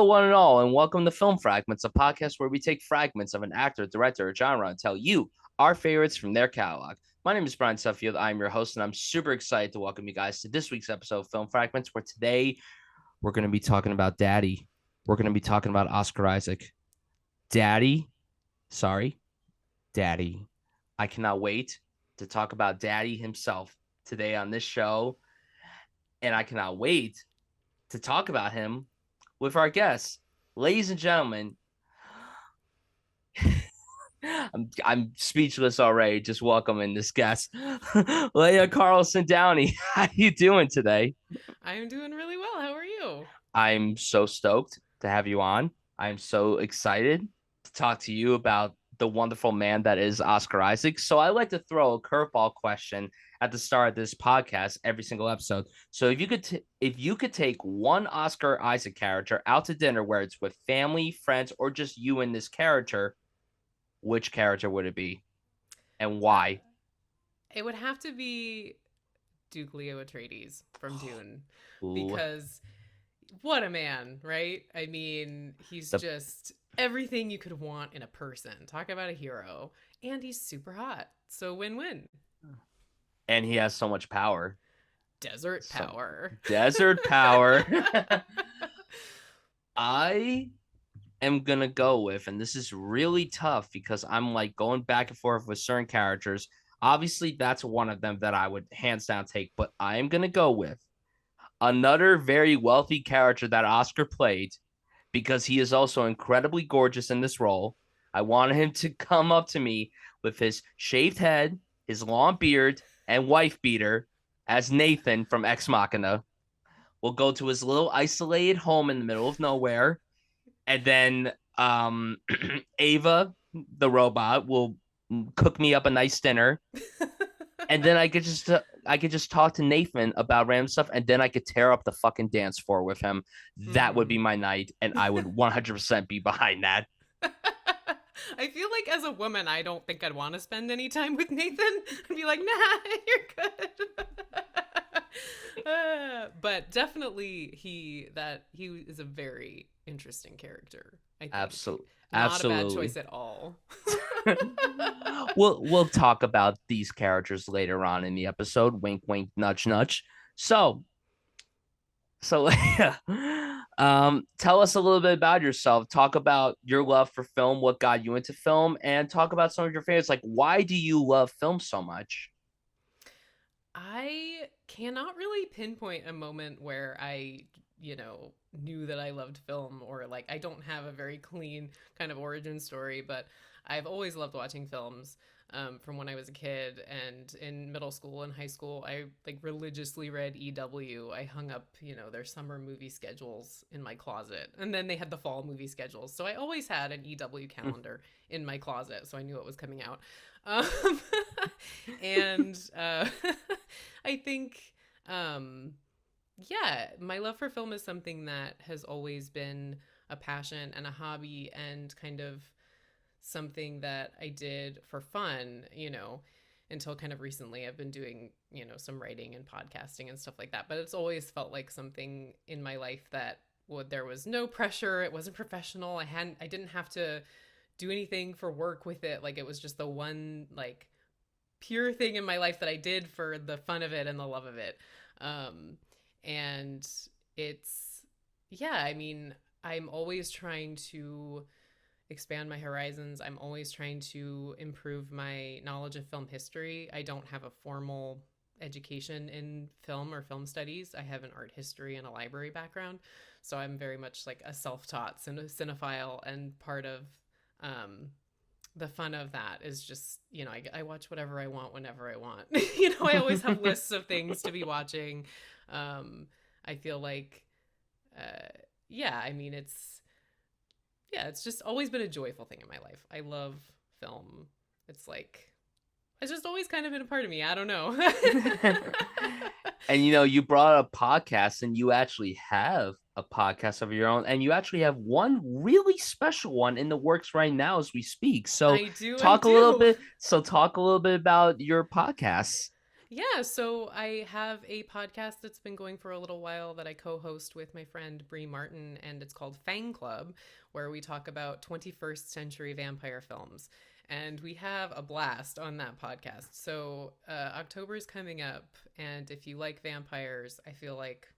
One and all, and welcome to Film Fragments, a podcast where we take fragments of an actor, director, or genre and tell you our favorites from their catalog. My name is Bryan. I'm your host, and I'm super excited to welcome you guys to this week's episode of Film Fragments, where today we're going to be talking about Daddy. We're going to be talking about Oscar Isaac. Daddy. I cannot wait to talk about Daddy himself today on this show, and I cannot wait to talk about him with our guests. Ladies and gentlemen, I'm speechless already just welcoming this guest. Leah Carlson-Downie. How you doing today? I'm doing really well. How are you? I'm so stoked to have you on. I'm so excited to talk to you about the wonderful man that is Oscar Isaac. So I like to throw a curveball question at the start of this podcast every single episode. So if you could take one Oscar Isaac character out to dinner, where it's with family, friends, or just you and this character, which character would it be and Uh, why? it would have to be Duke Leo Atreides from Dune Ooh, because what a man, right? I mean, he's the just everything you could want in a person. Talk about a hero. And he's super hot. So win-win. and he has so much power. Desert So power. desert power. I am gonna go with, and this is really tough because I'm like going back and forth with certain characters. Obviously, that's one of them that I would hands down take, but I am gonna go with another very wealthy character that Oscar played because he is also incredibly gorgeous in this role. I wanted him to come up to me with his shaved head, his long beard, and wife beater as Nathan from Ex Machina. We'll go to his little isolated home in the middle of nowhere, and then Ava, the robot, will cook me up a nice dinner, and then I could just talk to Nathan about random stuff, and then I could tear up the fucking dance floor with him. That would be Hmm. my night, and I would 100% be behind that. I feel like as a woman, I don't think I'd want to spend any time with Nathan. I'd be like, nah, you're good. But definitely he is a very interesting character, I think. Absolutely, Not a bad absolutely. choice at all. We'll talk about these characters later on in the episode. Wink, wink, nudge, nudge. So yeah. Tell us a little bit about yourself. Talk about your love for film, what got you into film, and talk about some of your favorites. Like, why do you love film so much? I cannot really pinpoint a moment where I knew that I loved film, or like I don't have a very clean kind of origin story, but I've always loved watching films from when I was a kid. And in middle school and high school, I like religiously read EW. I hung up their summer movie schedules in my closet. And then they had the fall movie schedules. So I always had an EW calendar in my closet. So I knew what was coming out. Um, and I think, um, yeah, my love for film is something that has always been a passion and a hobby, and kind of something that I did for fun, until kind of recently. I've been doing some writing and podcasting and stuff like that. But it's always felt like something in my life that there was no pressure. It wasn't professional. I didn't have to do anything for work with it. Like it was just the one like pure thing in my life that I did for the fun of it and the love of it. Um, and it's, yeah, I mean, I'm always trying to expand my horizons. I'm always trying to improve my knowledge of film history. I don't have a formal education in film or film studies. I have an art history and a library background. So I'm very much like a self taught cinephile, and part of um, the fun of that is just I watch whatever I want whenever I want. I always have lists of things to be watching. um I feel like uh yeah, I mean, it's just always been a joyful thing in my life. I love film. It's just always kind of been a part of me. I don't know. And you brought up podcasts, and you actually have a podcast of your own, and you actually have one really special one in the works right now as we speak. So I do. talk a little bit. So talk a little bit about your podcasts. Yeah, so I have a podcast that's been going for a little while that I co-host with my friend Bree Martin, and it's called Fang Club, where we talk about 21st century vampire films. And we have a blast on that podcast. So October is coming up, and if you like vampires, I feel like,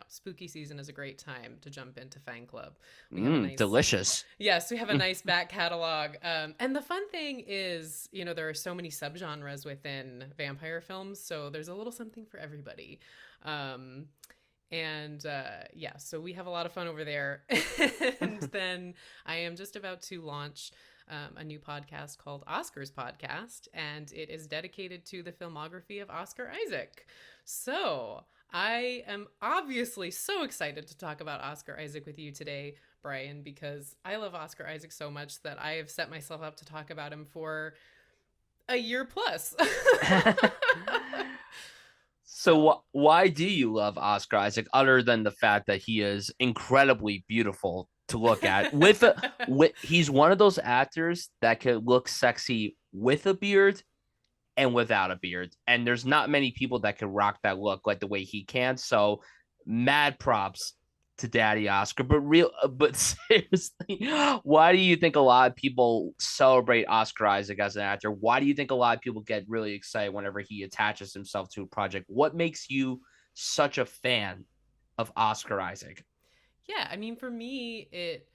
spooky season is a great time to jump into Fang Club. We have a nice Delicious. Yes, we have a nice back catalog. And the fun thing is, there are so many subgenres within vampire films, so there's a little something for everybody. Um, and yeah, so we have a lot of fun over there. And then I am just about to launch a new podcast called Oscar's Podcast, and it is dedicated to the filmography of Oscar Isaac. So I am obviously so excited to talk about Oscar Isaac with you today, Bryan, because I love Oscar Isaac so much that I have set myself up to talk about him for a year plus. So, So why do you love Oscar Isaac other than the fact that he is incredibly beautiful to look at? He's one of those actors that could look sexy with a beard and without a beard. And there's not many people that can rock that look like the way he can. So mad props to Daddy Oscar. But seriously, why do you think a lot of people celebrate Oscar Isaac as an actor? Why do you think a lot of people get really excited whenever he attaches himself to a project? What makes you such a fan of Oscar Isaac? yeah, I mean, for me, it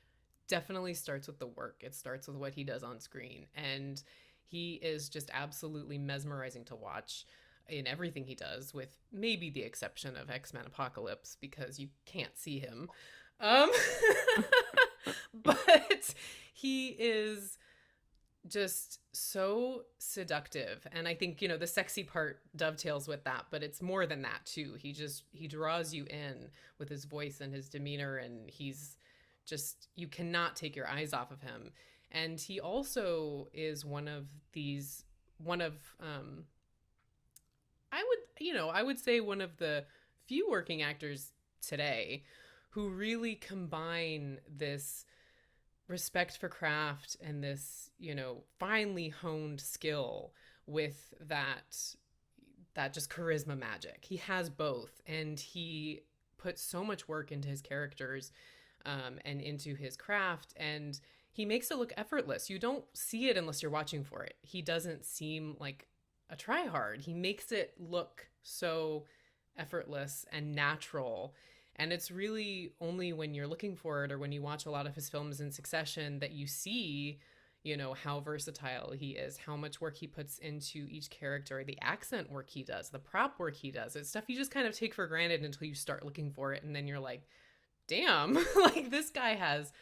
definitely starts with the work. It starts with what he does on screen. And he is just absolutely mesmerizing to watch in everything he does, with maybe the exception of X-Men Apocalypse, because you can't see him. Um, but he is just so seductive, and I think the sexy part dovetails with that, but it's more than that too. He draws you in with his voice and his demeanor, and he's just, you cannot take your eyes off of him. And he also is one of I would say one of the few working actors today who really combine this respect for craft and this, finely honed skill with that just charisma magic. He has both, and he puts so much work into his characters, and into his craft, and he makes it look effortless. You don't see it unless you're watching for it. He doesn't seem like a tryhard. He makes it look so effortless and natural. And it's really only when you're looking for it, or when you watch a lot of his films in succession, that you see, how versatile he is, how much work he puts into each character, the accent work he does, the prop work he does. It's stuff you just kind of take for granted until you start looking for it. And then you're like, damn, like this guy has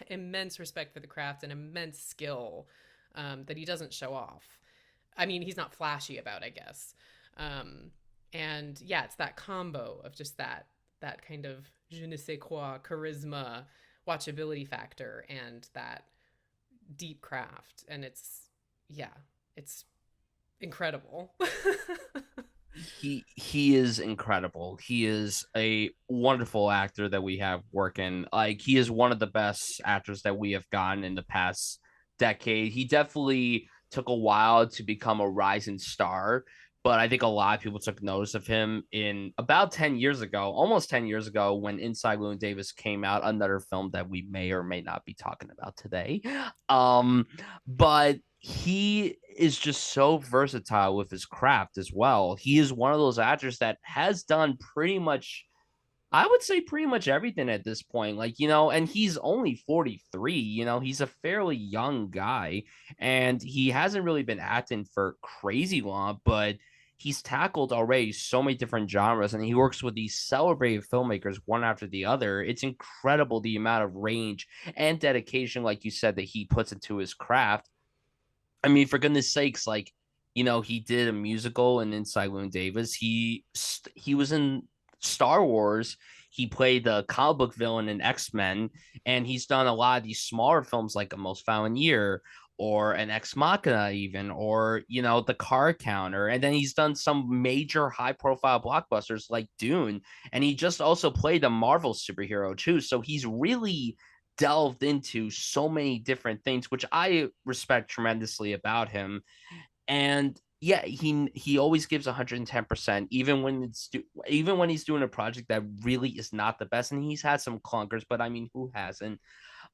immense respect for the craft and immense skill, that he doesn't show off. I mean, he's not flashy about, I guess. And yeah, it's that combo of just that kind of je ne sais quoi charisma, watchability factor, and that deep craft. And it's incredible. He is incredible. He is a wonderful actor that we have working. Like, he is one of the best actors that we have gotten in the past decade. He definitely took a while to become a rising star, but I think a lot of people took notice of him in about 10 years ago, almost 10 years ago, when Inside Llewyn Davis came out, another film that we may or may not be talking about today. But he is just so versatile with his craft as well. He is one of those actors that has done pretty much, I would say, pretty much everything at this point. Like, and he's only 43, he's a fairly young guy, and he hasn't really been acting for crazy long, but he's tackled already so many different genres, and he works with these celebrated filmmakers one after the other. It's incredible the amount of range and dedication, like you said, that he puts into his craft. I mean, for goodness sakes, like, he did a musical in Inside Llewyn Davis. He was in Star Wars. He played the comic book villain in X-Men, and he's done a lot of these smaller films like A Most Violent Year or an Ex Machina even, or The Car Counter. And then he's done some major high-profile blockbusters like Dune, and he just also played a Marvel superhero too. So he's really delved into so many different things, which I respect tremendously about him. And yeah, he always gives 110%, even when he's doing a project that really is not the best, and he's had some clunkers, but I mean, who hasn't?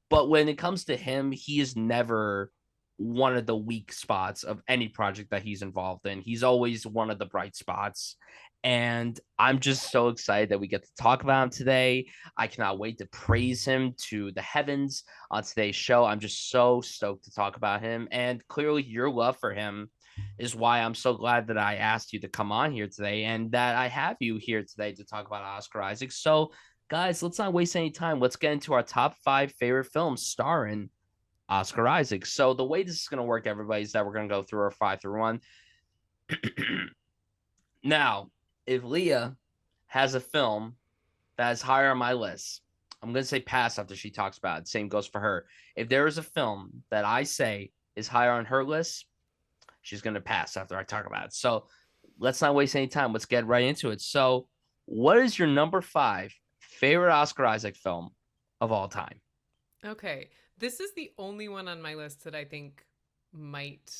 But when it comes to him, he is never one of the weak spots of any project that he's involved in. He's always one of the bright spots. And I'm just so excited that we get to talk about him today. I cannot wait to praise him to the heavens on today's show. I'm just so stoked to talk about him. And clearly, your love for him is why I'm so glad that I asked you to come on here today and that I have you here today to talk about Oscar Isaac. So, guys, let's not waste any time. Let's get into our top 5 favorite films starring Oscar Isaac. So the way this is going to work, everybody, is that we're going to go through our 5 through 1. Now, if Leah has a film that is higher on my list, I'm going to say pass after she talks about it. Same goes for her. If there is a film that I say is higher on her list, she's going to pass after I talk about it. So let's not waste any time. Let's get right into it. So, what is your number 5 favorite Oscar Isaac film of all time? Okay, this is the only one on my list that I think might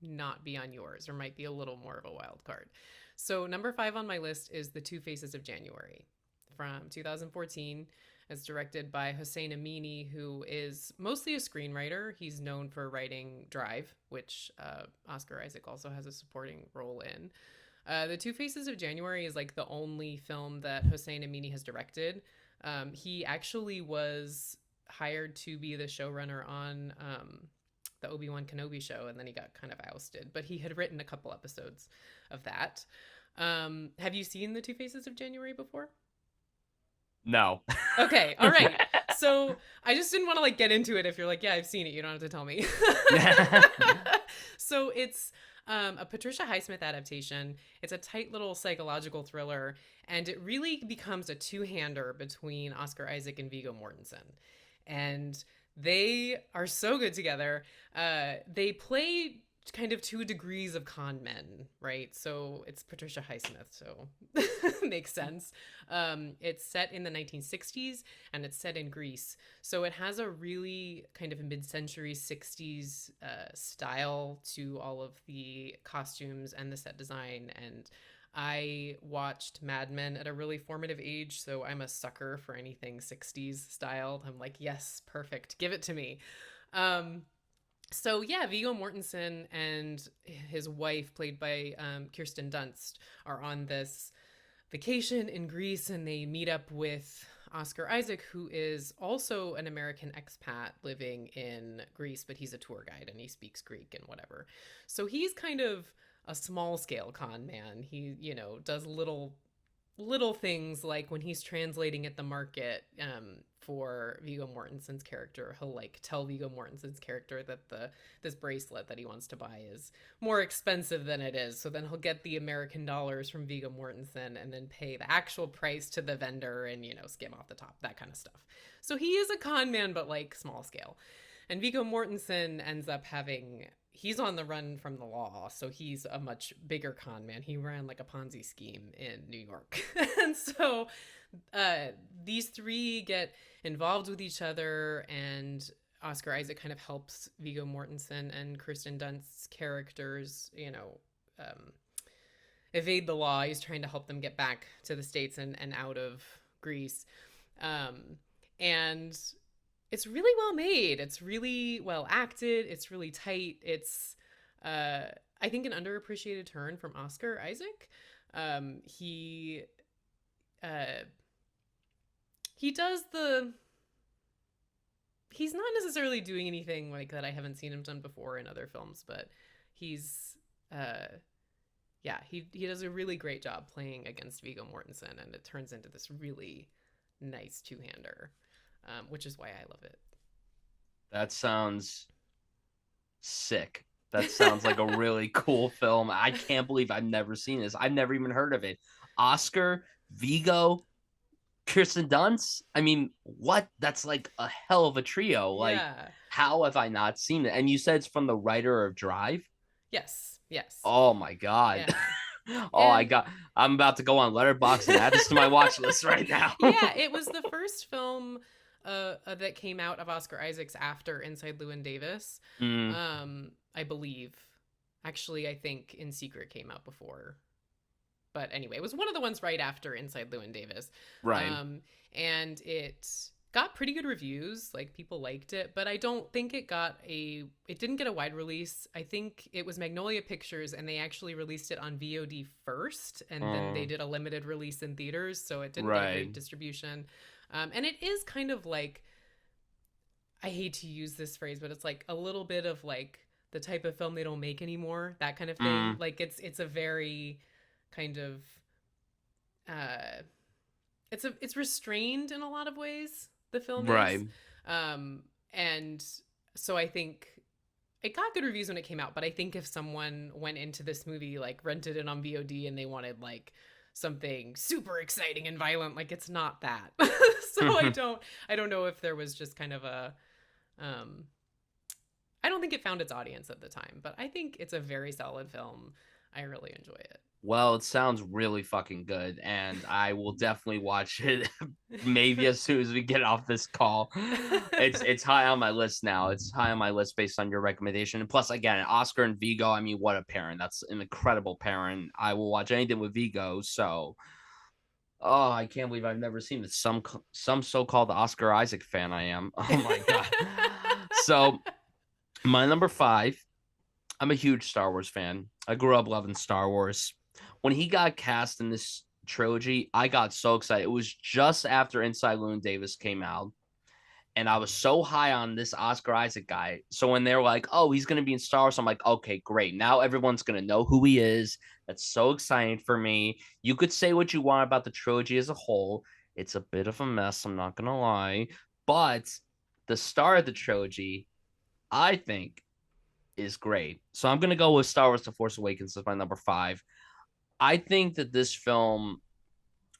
not be on yours or might be a little more of a wild card. So, number 5 on my list is The Two Faces of January from 2014. It's directed by Hossein Amini, who is mostly a screenwriter. He's known for writing Drive, which Oscar Isaac also has a supporting role in. The Two Faces of January is like the only film that Hossein Amini has directed. He actually was hired to be the showrunner on the Obi-Wan Kenobi show, and then he got kind of ousted. But he had written a couple episodes of that. Have you seen The Two Faces of January before? No. Okay, all right. So I just didn't want to like get into it. If you're like, yeah, I've seen it, you don't have to tell me. So it's a Patricia Highsmith adaptation. It's a tight little psychological thriller, and it really becomes a two-hander between Oscar Isaac and Viggo Mortensen. And they are so good together. They play kind of 2 degrees of con men, right? So it's Patricia Highsmith, so makes sense. It's set in the 1960s and it's set in Greece. So it has a really kind of mid-century 60s style to all of the costumes and the set design. And I watched Mad Men at a really formative age, so I'm a sucker for anything 60s styled. I'm like, yes, perfect. Give it to me. So yeah, Viggo Mortensen and his wife, played by Kirsten Dunst, are on this vacation in Greece, and they meet up with Oscar Isaac, who is also an American expat living in Greece, but he's a tour guide and he speaks Greek and whatever. So he's kind of a small scale con man. He, does little things like when he's translating at the market for Viggo Mortensen's character, he'll like tell Viggo Mortensen's character that this bracelet that he wants to buy is more expensive than it is. So then he'll get the American dollars from Viggo Mortensen and then pay the actual price to the vendor and skim off the top, that kind of stuff. So he is a con man, but like small scale. And Viggo Mortensen ends up he's on the run from the law, so he's a much bigger con man. He ran like a Ponzi scheme in New York. And so these three get involved with each other, and Oscar Isaac kind of helps Viggo Mortensen and Kirsten Dunst's characters, evade the law. He's trying to help them get back to the States and out of Greece. And it's really well made. It's really well acted. It's really tight. It's, I think, an underappreciated turn from Oscar Isaac. He does he's not necessarily doing anything like that I haven't seen him done before in other films, but he's, he does a really great job playing against Viggo Mortensen, and it turns into this really nice two-hander. Which is why I love it. That sounds sick. That sounds like a really cool film. I can't believe I've never seen this. I've never even heard of it. Oscar, Viggo, Kirsten Dunst. I mean, what? That's like a hell of a trio. Like, Yeah. how have I not seen it? And you said it's from the writer of Drive? Yes. Oh my God. Yeah. I'm about to go on Letterboxd and add this to my watch list right now. Yeah, it was the first film that came out of Oscar Isaac's after Inside Llewyn Davis, I believe. Actually, I think In Secret came out before. But anyway, it was one of the ones right after Inside Llewyn Davis. Right. Um, and it got pretty good reviews. Like people liked it, but I don't think it didn't get a wide release. I think it was Magnolia Pictures and they actually released it on VOD first and then they Mm, did a limited release in theaters, so it didn't get a great right. distribution. And it is kind of like, I hate to use this phrase, but it's like a little bit of like the type of film they don't make anymore, that kind of thing. Mm, Like it's a very kind of uh it's restrained in a lot of ways, the film right. is. And so I think it got good reviews when it came out, but I think if someone went into this movie, like rented it on VOD and they wanted like something super exciting and violent, like it's not that. So I don't know if there was just kind of a um I don't think it found its audience at the time, but I think it's a very solid film. I really enjoy Well, it sounds really fucking good, and I will definitely watch it maybe as soon as we get off this call. it. It's high on my list now. It's high on my list based on your recommendation. And plus, again, Oscar and Vigo, I mean, what a pairing. That's an incredible pairing. I will watch anything with Vigo. So, oh, I can't believe I've never seen it. Some so-called Oscar Isaac fan I am. Oh my god. So, my number 5, I'm a huge Star Wars fan. I grew up loving Star Wars. When he got cast in this trilogy, I got so excited. It was just after Inside Llewyn Davis came out, and I was so high on this Oscar Isaac guy. So when they were like, "Oh, he's gonna be in Star Wars," I'm like, "Okay, great. Now everyone's gonna know who he is." That's so exciting for me. You could say what you want about the trilogy as a whole. It's a bit of a mess. I'm not gonna lie, but the start of the trilogy, I think, is great. So I'm gonna go with Star Wars: The Force Awakens as my number 5. I think that this film,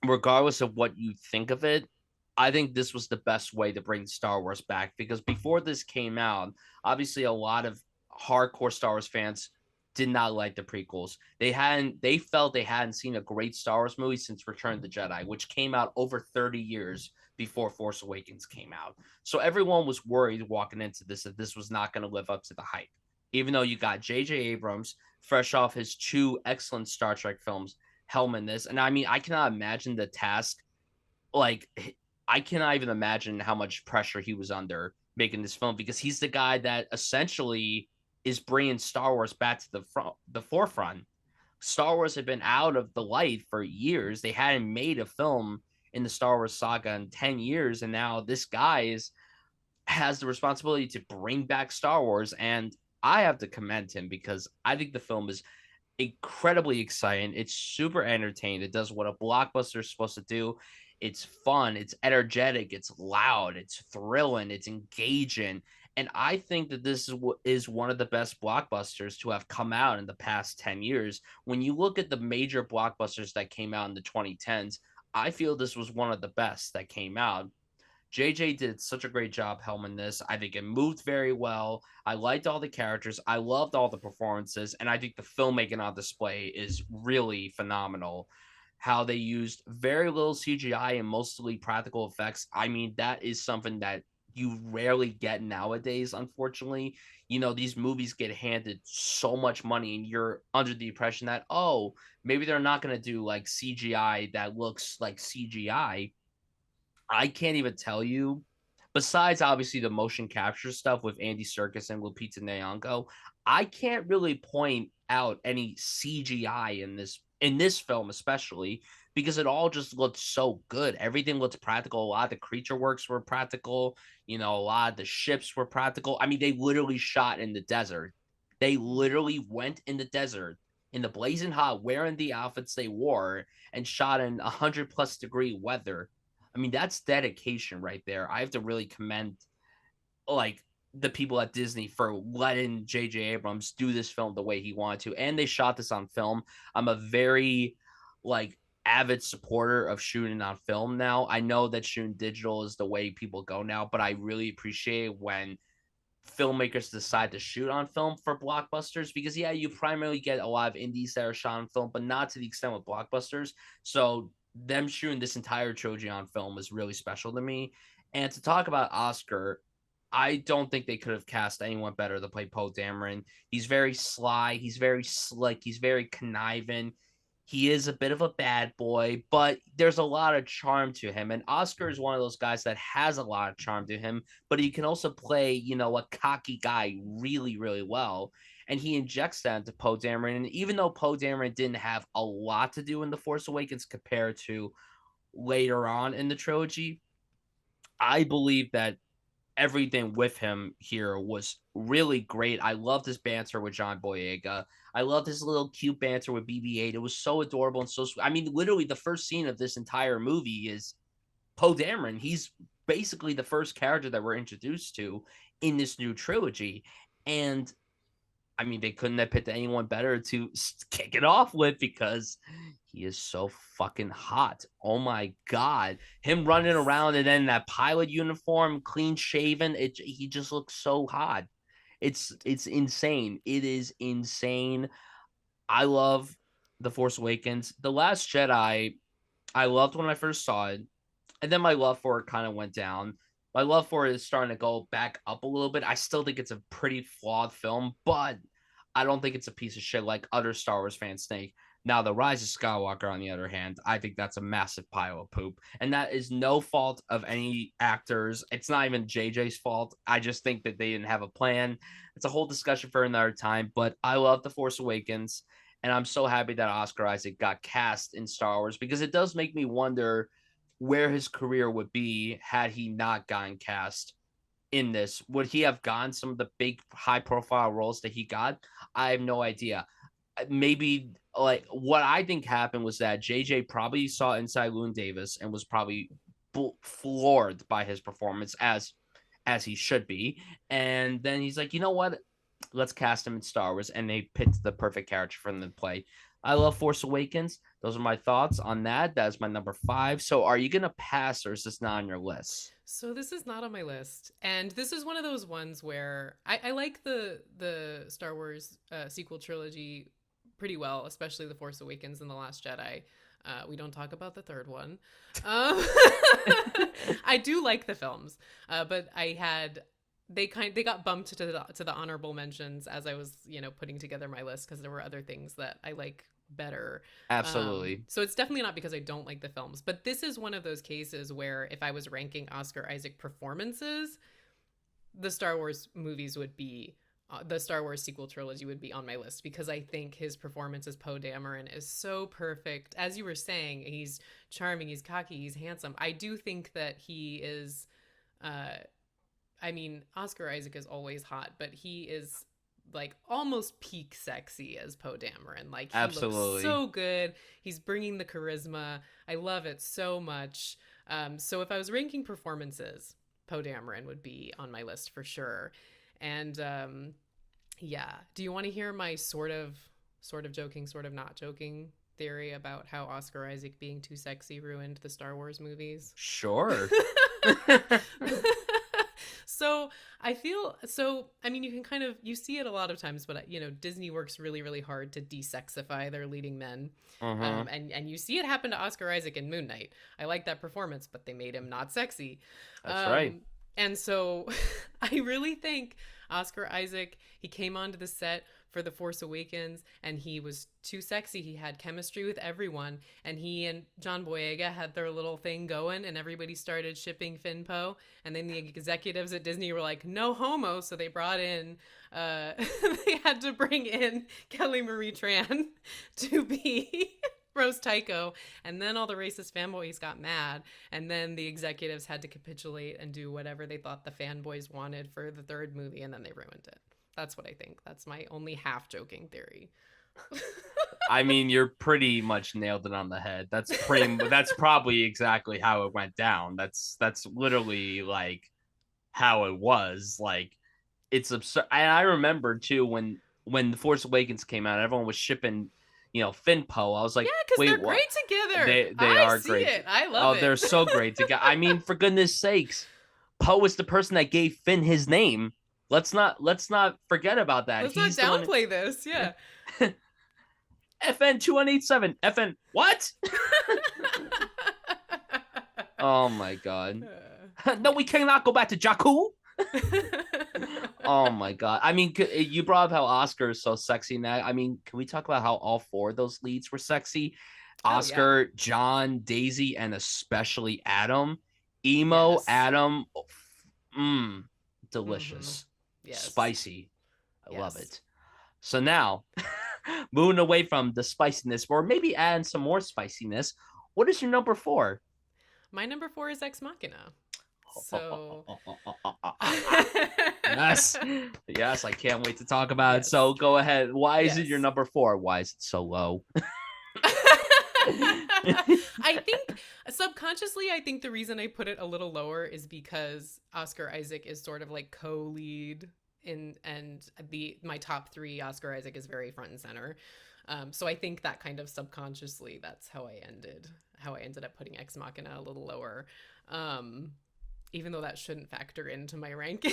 regardless of what you think of it, I think this was the best way to bring Star Wars back because before this came out, obviously a lot of hardcore Star Wars fans did not like the prequels. They felt they hadn't seen a great Star Wars movie since Return of the Jedi, which came out over 30 years before Force Awakens came out. So everyone was worried walking into this that this was not going to live up to the hype. Even though you got J.J. Abrams fresh off his 2 excellent Star Trek films helm this. And I mean, I cannot imagine the task. Like, I cannot even imagine how much pressure he was under making this film because he's the guy that essentially is bringing Star Wars back to the forefront. Star Wars had been out of the light for years. They hadn't made a film in the Star Wars saga in 10 years. And now this guy has the responsibility to bring back Star Wars. And I have to commend him because I think the film is incredibly exciting. It's super entertaining. It does what a blockbuster is supposed to do. It's fun, it's energetic, it's loud, it's thrilling, it's engaging. And I think that this is one of the best blockbusters to have come out in the past 10 years. When you look at the major blockbusters that came out in the 2010s, I feel this was one of the best that came out. JJ did such a great job helming this. I think it moved very well. I liked all the characters. I loved all the performances. And I think the filmmaking on display is really phenomenal. How they used very little CGI and mostly practical effects. I mean, that is something that you rarely get nowadays, unfortunately. You know, these movies get handed so much money, and you're under the impression that, oh, maybe they're not going to do like CGI that looks like CGI. I can't even tell you. Besides, obviously, the motion capture stuff with Andy Serkis and Lupita Nyong'o, I can't really point out any CGI in this film, especially because it all just looked so good. Everything looked practical. A lot of the creature works were practical. You know, a lot of the ships were practical. I mean, they literally shot in the desert. They literally went in the desert in the blazing hot, wearing the outfits they wore, and shot in 100+ degree weather. I mean, that's dedication right there. I have to really commend like the people at Disney for letting J.J. Abrams do this film the way he wanted to, and they shot this on film. I'm a very like avid supporter of shooting on film now. I know that shooting digital is the way people go now, but I really appreciate when filmmakers decide to shoot on film for blockbusters because yeah, you primarily get a lot of indies that are shot on film, but not to the extent with blockbusters. So them shooting this entire trilogy on film is really special to me. And to talk about Oscar, I don't think they could have cast anyone better to play Poe Dameron. He's very sly. He's very slick. He's very conniving. He is a bit of a bad boy, but there's a lot of charm to him. And Oscar is one of those guys that has a lot of charm to him, but he can also play, a cocky guy really, really well. And he injects that into Poe Dameron. And even though Poe Dameron didn't have a lot to do in The Force Awakens compared to later on in the trilogy, I believe that everything with him here was really great. I loved his banter with John Boyega. I loved his little cute banter with BB-8. It was so adorable and so sweet. I mean, literally, the first scene of this entire movie is Poe Dameron. He's basically the first character that we're introduced to in this new trilogy. And I mean, they couldn't have picked anyone better to kick it off with because he is so fucking hot. Oh my god, him running around and then that pilot uniform, clean shaven, he just looks so hot. It's insane. It is insane. I love The Force Awakens. The Last Jedi, I loved when I first saw it, and then my love for it kind of went down. My love for it is starting to go back up a little bit. I still think it's a pretty flawed film, but I don't think it's a piece of shit like other Star Wars fans think. Now, The Rise of Skywalker, on the other hand, I think that's a massive pile of poop. And that is no fault of any actors. It's not even JJ's fault. I just think that they didn't have a plan. It's a whole discussion for another time. But I love The Force Awakens. And I'm so happy that Oscar Isaac got cast in Star Wars because it does make me wonder where his career would be had he not gotten cast in this. Would he have gotten some of the big high profile roles that he got? I have no idea. Maybe like what I think happened was that JJ probably saw Inside Llewyn Davis and was probably floored by his performance as he should be. And then he's like, you know what? Let's cast him in Star Wars. And they picked the perfect character for him to play. I love Force Awakens. Those are my thoughts on that. That's my number 5. So are you going to pass or is this not on your list? So this is not on my list, and this is one of those ones where I like the Star Wars sequel trilogy pretty well, especially The Force Awakens and The Last Jedi. We don't talk about the third one. I do like the films, but they got bumped to the honorable mentions as I was putting together my list because there were other things that I like better. Absolutely. So it's definitely not because I don't like the films, but this is one of those cases where if I was ranking Oscar Isaac performances, the Star Wars movies would be the Star Wars sequel trilogy would be on my list because I think his performance as Poe Dameron is so perfect. As you were saying, he's charming, he's cocky, he's handsome. I do think that he is I mean, Oscar Isaac is always hot, but he is like almost peak sexy as Poe Dameron. Like he Absolutely. looks so good. He's bringing the charisma. I love it so much. So if I was ranking performances, Poe Dameron would be on my list for sure. And yeah, do you want to hear my sort of joking, sort of not joking theory about how Oscar Isaac being too sexy ruined the Star Wars movies? Sure. So I mean, you see it a lot of times, but Disney works really, really hard to desexify their leading men. And you see it happen to Oscar Isaac in Moon Knight. I like that performance, but they made him not sexy. That's right. And so I really think Oscar Isaac, he came onto the set for The Force Awakens and he was too sexy. He had chemistry with everyone, and he and John Boyega had their little thing going, and everybody started shipping Finn Poe. And then the executives at Disney were like, no homo. So they brought in, they had to bring in Kelly Marie Tran to be Rose Tycho. And then all the racist fanboys got mad. And then the executives had to capitulate and do whatever they thought the fanboys wanted for the third movie. And then they ruined it. That's what I think. That's my only half joking theory. I mean, you're pretty much nailed it on the head. That's probably exactly how it went down. That's literally like how it was. Like, it's absurd. And I remember too when The Force Awakens came out, everyone was shipping, Finn Poe. I was like, yeah, because wait, they're what? great together. They are great. It. I love it. Oh, they're so great together. I mean, for goodness sakes, Poe is the person that gave Finn his name. Let's not forget about that. Let's not downplay this. Yeah. FN 2187. FN what? Oh my god. No, we cannot go back to Jakku. Oh my god! I mean, you brought up how Oscar is so sexy now. I mean, can we talk about how all four of those leads were sexy? Oh yeah. Oscar, John, Daisy, and especially Adam. Emo Yes. Adam, Mm-hmm. delicious, Yes. spicy. I love Yes. it. So now, moving away from the spiciness, or maybe adding some more spiciness. What is your number four? My number four is Ex Machina. So Yes. Yes, I can't wait to talk about it. So yes. go ahead. Why is it your Yes. number four? Why is it so low? I think subconsciously, I think the reason I put it a little lower is because Oscar Isaac is sort of like co-lead in, and the my top three, Oscar Isaac is very front and center. So I think that kind of subconsciously, that's how I ended up putting Ex Machina a little lower. Um, Even though that shouldn't factor into my ranking.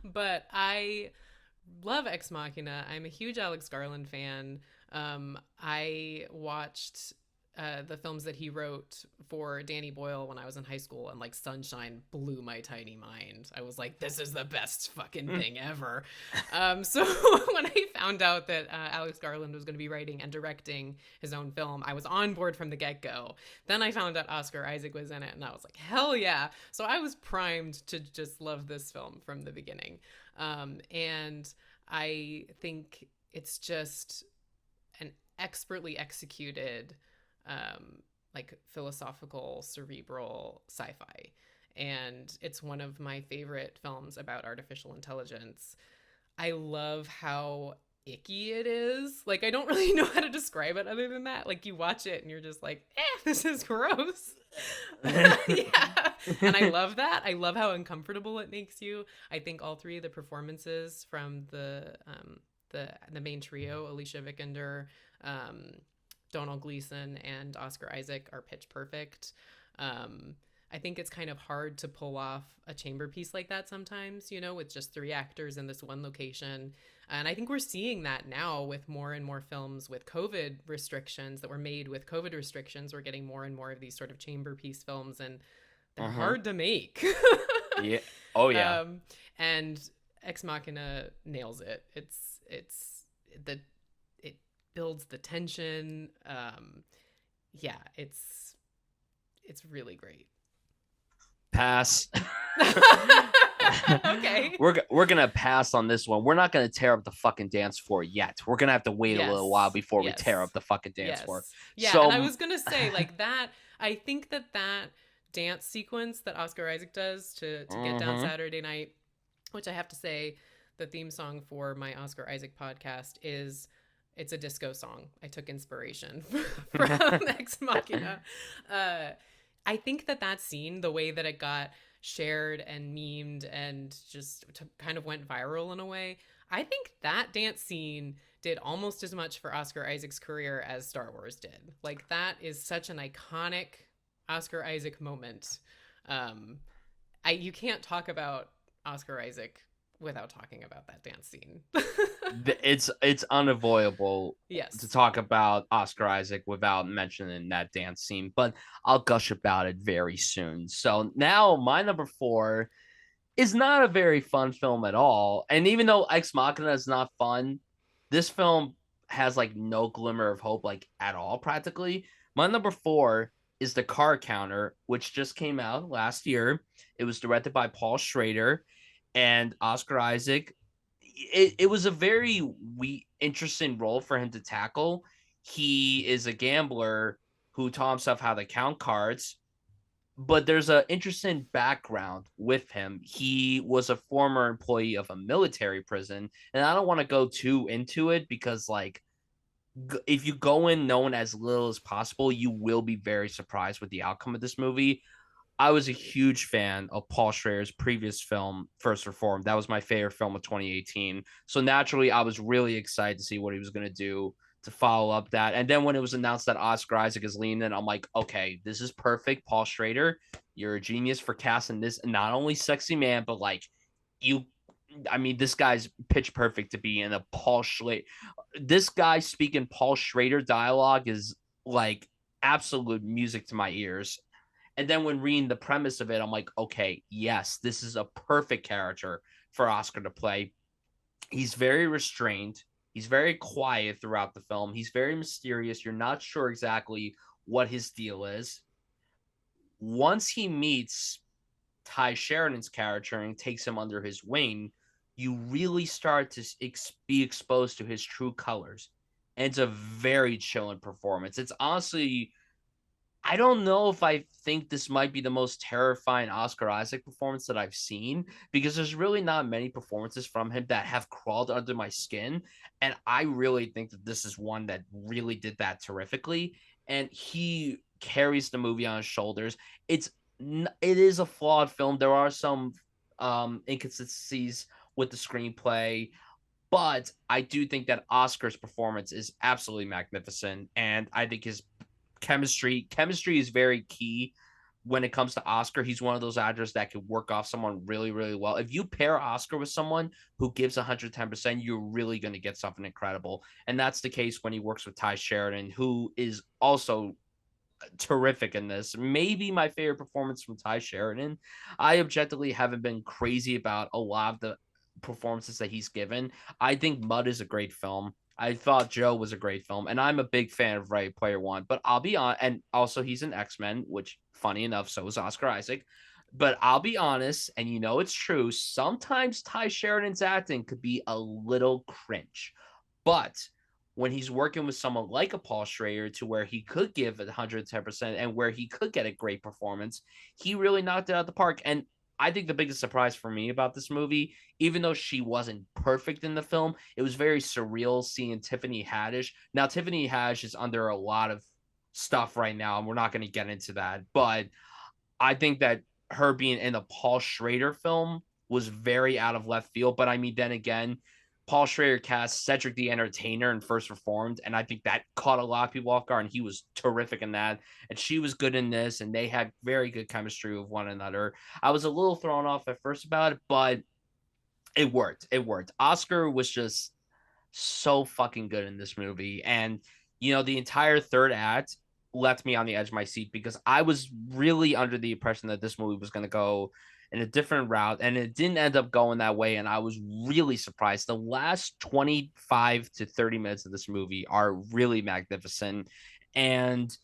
But I love Ex Machina. I'm a huge Alex Garland fan. I watched the films that he wrote for Danny Boyle when I was in high school, and like Sunshine blew my tiny mind. I was like, this is the best fucking thing ever. So when I found out that Alex Garland was going to be writing and directing his own film, I was on board from the get go. Then I found out Oscar Isaac was in it, and I was like, hell yeah. So I was primed to just love this film from the beginning. And I think it's just an expertly executed, like philosophical, cerebral sci-fi. And it's one of my favorite films about artificial intelligence. I love how icky it is. Like, I don't really know how to describe it other than that. Like, you watch it and you're just like, this is gross. Yeah. And I love that. I love how uncomfortable it makes you. I think all three of the performances from the main trio, Alicia Vikander, um, Donald Gleason, and Oscar Isaac, are pitch perfect. Um, I think it's kind of hard to pull off a chamber piece like that sometimes, with just three actors in this one location. And I think we're seeing that now with more and more films with COVID restrictions that were made with COVID restrictions. We're getting more and more of these sort of chamber piece films, and they're Uh-huh. hard to make. Yeah. Oh yeah. um, and Ex Machina nails it. The it builds the tension. Yeah, it's really great. Pass. Okay. We're gonna pass on this one. We're not gonna tear up the fucking dance floor yet. We're gonna have to wait a little while Yes. before we tear Yes. up the fucking dance floor. Yes. Yeah, and I So, was going to say like that I think that dance sequence that Oscar Isaac does to get down mhm. Saturday night, which I have to say the theme song for my Oscar Isaac podcast it's a disco song. I took inspiration from Ex Machina. I think that scene, the way that it got shared and memed and just kind of went viral in a way, I think that dance scene did almost as much for Oscar Isaac's career as Star Wars did. Like, that is such an iconic Oscar Isaac moment. Um, you can't talk about Oscar Isaac without talking about that dance scene. It's unavoidable to Yes. talk about Oscar Isaac without mentioning that dance scene, but I'll gush about it very soon. So now my number four is not a very fun film at all. And even though Ex Machina is not fun, this film has like no glimmer of hope, like at all, practically. My number four is The Car Counter, which just came out last year. It was directed by Paul Schrader and Oscar Isaac. It was a very interesting role for him to tackle. He is a gambler who taught himself how to count cards, but there's an interesting background with him. He was a former employee of a military prison, and I don't want to go too into it because, like, if you go in knowing as little as possible, you will be very surprised with the outcome of this movie. I was a huge fan of Paul Schrader's previous film, First Reformed. That was my favorite film of 2018. So naturally, I was really excited to see what he was going to do to follow up that. And then when it was announced that Oscar Isaac is leading it, I'm like, okay, this is perfect. Paul Schrader, you're a genius for casting this not only sexy man, but like you. I mean, this guy's pitch perfect to be in a Paul Schrader. This guy speaking Paul Schrader dialogue is like absolute music to my ears, And then when reading the premise of it, I'm like, okay, yes, this is a perfect character for Oscar to play. He's very restrained. He's very quiet throughout the film. He's very mysterious. You're not sure exactly what his deal is. Once he meets Ty Sheridan's character and takes him under his wing, you really start to be exposed to his true colors. And it's a very chilling performance. It's honestly, I don't know if I think this might be the most terrifying Oscar Isaac performance that I've seen, because there's really not many performances from him that have crawled under my skin. And I really think that this is one that really did that terrifically. And he carries the movie on his shoulders. It's it is a flawed film. There are some inconsistencies with the screenplay, but I do think that Oscar's performance is absolutely magnificent, and I think his chemistry is very key when it comes to Oscar. He's one of those actors that could work off someone really, really well. If you pair Oscar with someone who gives 110%, you're really going to get something incredible. And that's the case when he works with Ty Sheridan, who is also terrific in this. Maybe my favorite performance from Ty Sheridan. I objectively haven't been crazy about a lot of the performances that he's given. I think Mud is a great film. I thought Joe was a great film, and I'm a big fan of Ready Player One. But I'll be on, and also he's an X-Men, which funny enough, so is Oscar Isaac. But I'll be honest, and you know it's true. Sometimes Ty Sheridan's acting could be a little cringe, but when he's working with someone like a Paul Schrader to where he could give 110% and where he could get a great performance, he really knocked it out of the park. And I think the biggest surprise for me about this movie, even though she wasn't perfect in the film, it was very surreal seeing Tiffany Haddish. Now, Tiffany Haddish is under a lot of stuff right now, and we're not going to get into that. But I think that her being in a Paul Schrader film was very out of left field. But I mean, then again, Paul Schrader cast Cedric the Entertainer in First Reformed, and I think that caught a lot of people off guard, and he was terrific in that. And she was good in this, and they had very good chemistry with one another. I was a little thrown off at first about it, but it worked. It worked. Oscar was just so fucking good in this movie. And, you know, the entire third act left me on the edge of my seat because I was really under the impression that this movie was going to go in a different route, and it didn't end up going that way. And I was really surprised. The last 25 to 30 minutes of this movie are really magnificent. And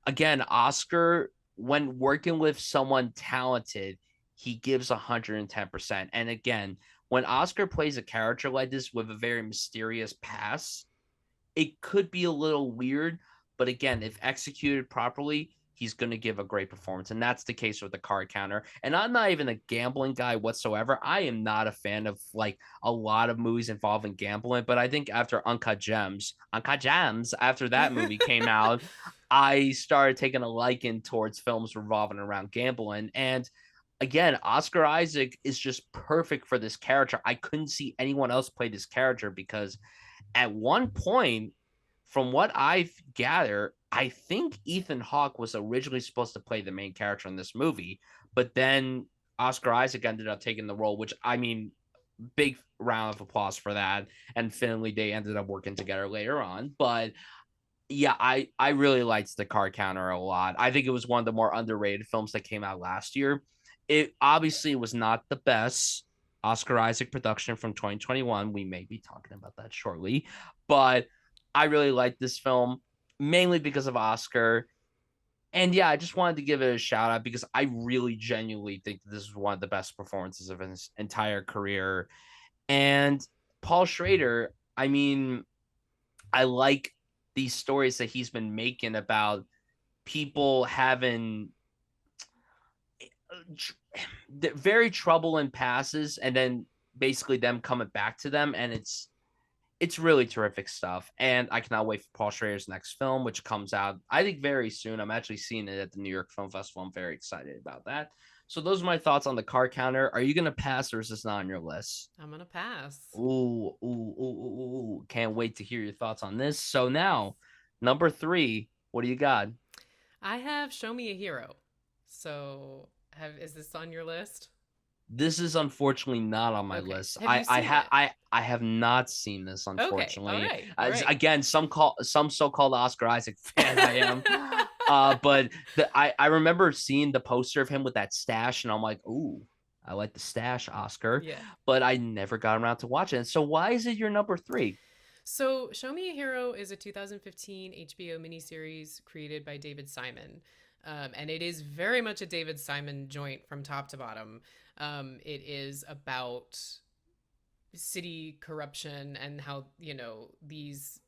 again, Oscar, when working with someone talented, he gives 110%. And again, when Oscar plays a character like this with a very mysterious past, it could be a little weird, but again, if executed properly, he's going to give a great performance. And that's the case with the card counter. And I'm not even a gambling guy whatsoever. I am not a fan of like a lot of movies involving gambling, but I think after Uncut Gems, after that movie came out, I started taking a liking towards films revolving around gambling. And again, Oscar Isaac is just perfect for this character. I couldn't see anyone else play this character because at one point, from what I've gathered, I think Ethan Hawke was originally supposed to play the main character in this movie, but then Oscar Isaac ended up taking the role, which I mean, big round of applause for that. And Finley, they ended up working together later on. But yeah, I really liked the card counter a lot. I think it was one of the more underrated films that came out last year. It obviously was not the best Oscar Isaac production from 2021. We may be talking about that shortly, but I really liked this film mainly because of Oscar. And yeah, I just wanted to give it a shout out because I really genuinely think that this is one of the best performances of his entire career. And Paul Schrader, I mean, I like these stories that he's been making about people having very troubling passes and then basically them coming back to them, and it's really terrific stuff. And I cannot wait for Paul Schrader's next film, which comes out I think very soon. I'm actually seeing it at the New York Film Festival. I'm very excited about that. So those are my thoughts on the card counter. Are you gonna pass or is this not on your list? I'm gonna pass. Ooh. Can't wait to hear your thoughts on this. So now, number three, what do you got? I have Show Me a Hero. So, is this on your list? This is unfortunately not on my Okay. list. Have you seen it? I have not seen this, Okay. All unfortunately. right. All right. Again, some so-called Oscar Isaac fan I am. But I remember seeing the poster of him with that stash, and I'm like, ooh, I like the stash, Oscar. Yeah. But I never got around to watching it. So why is it your number three? So, Show Me a Hero is a 2015 HBO miniseries created by David Simon. And it is very much a David Simon joint from top to bottom. It is about city corruption and how, these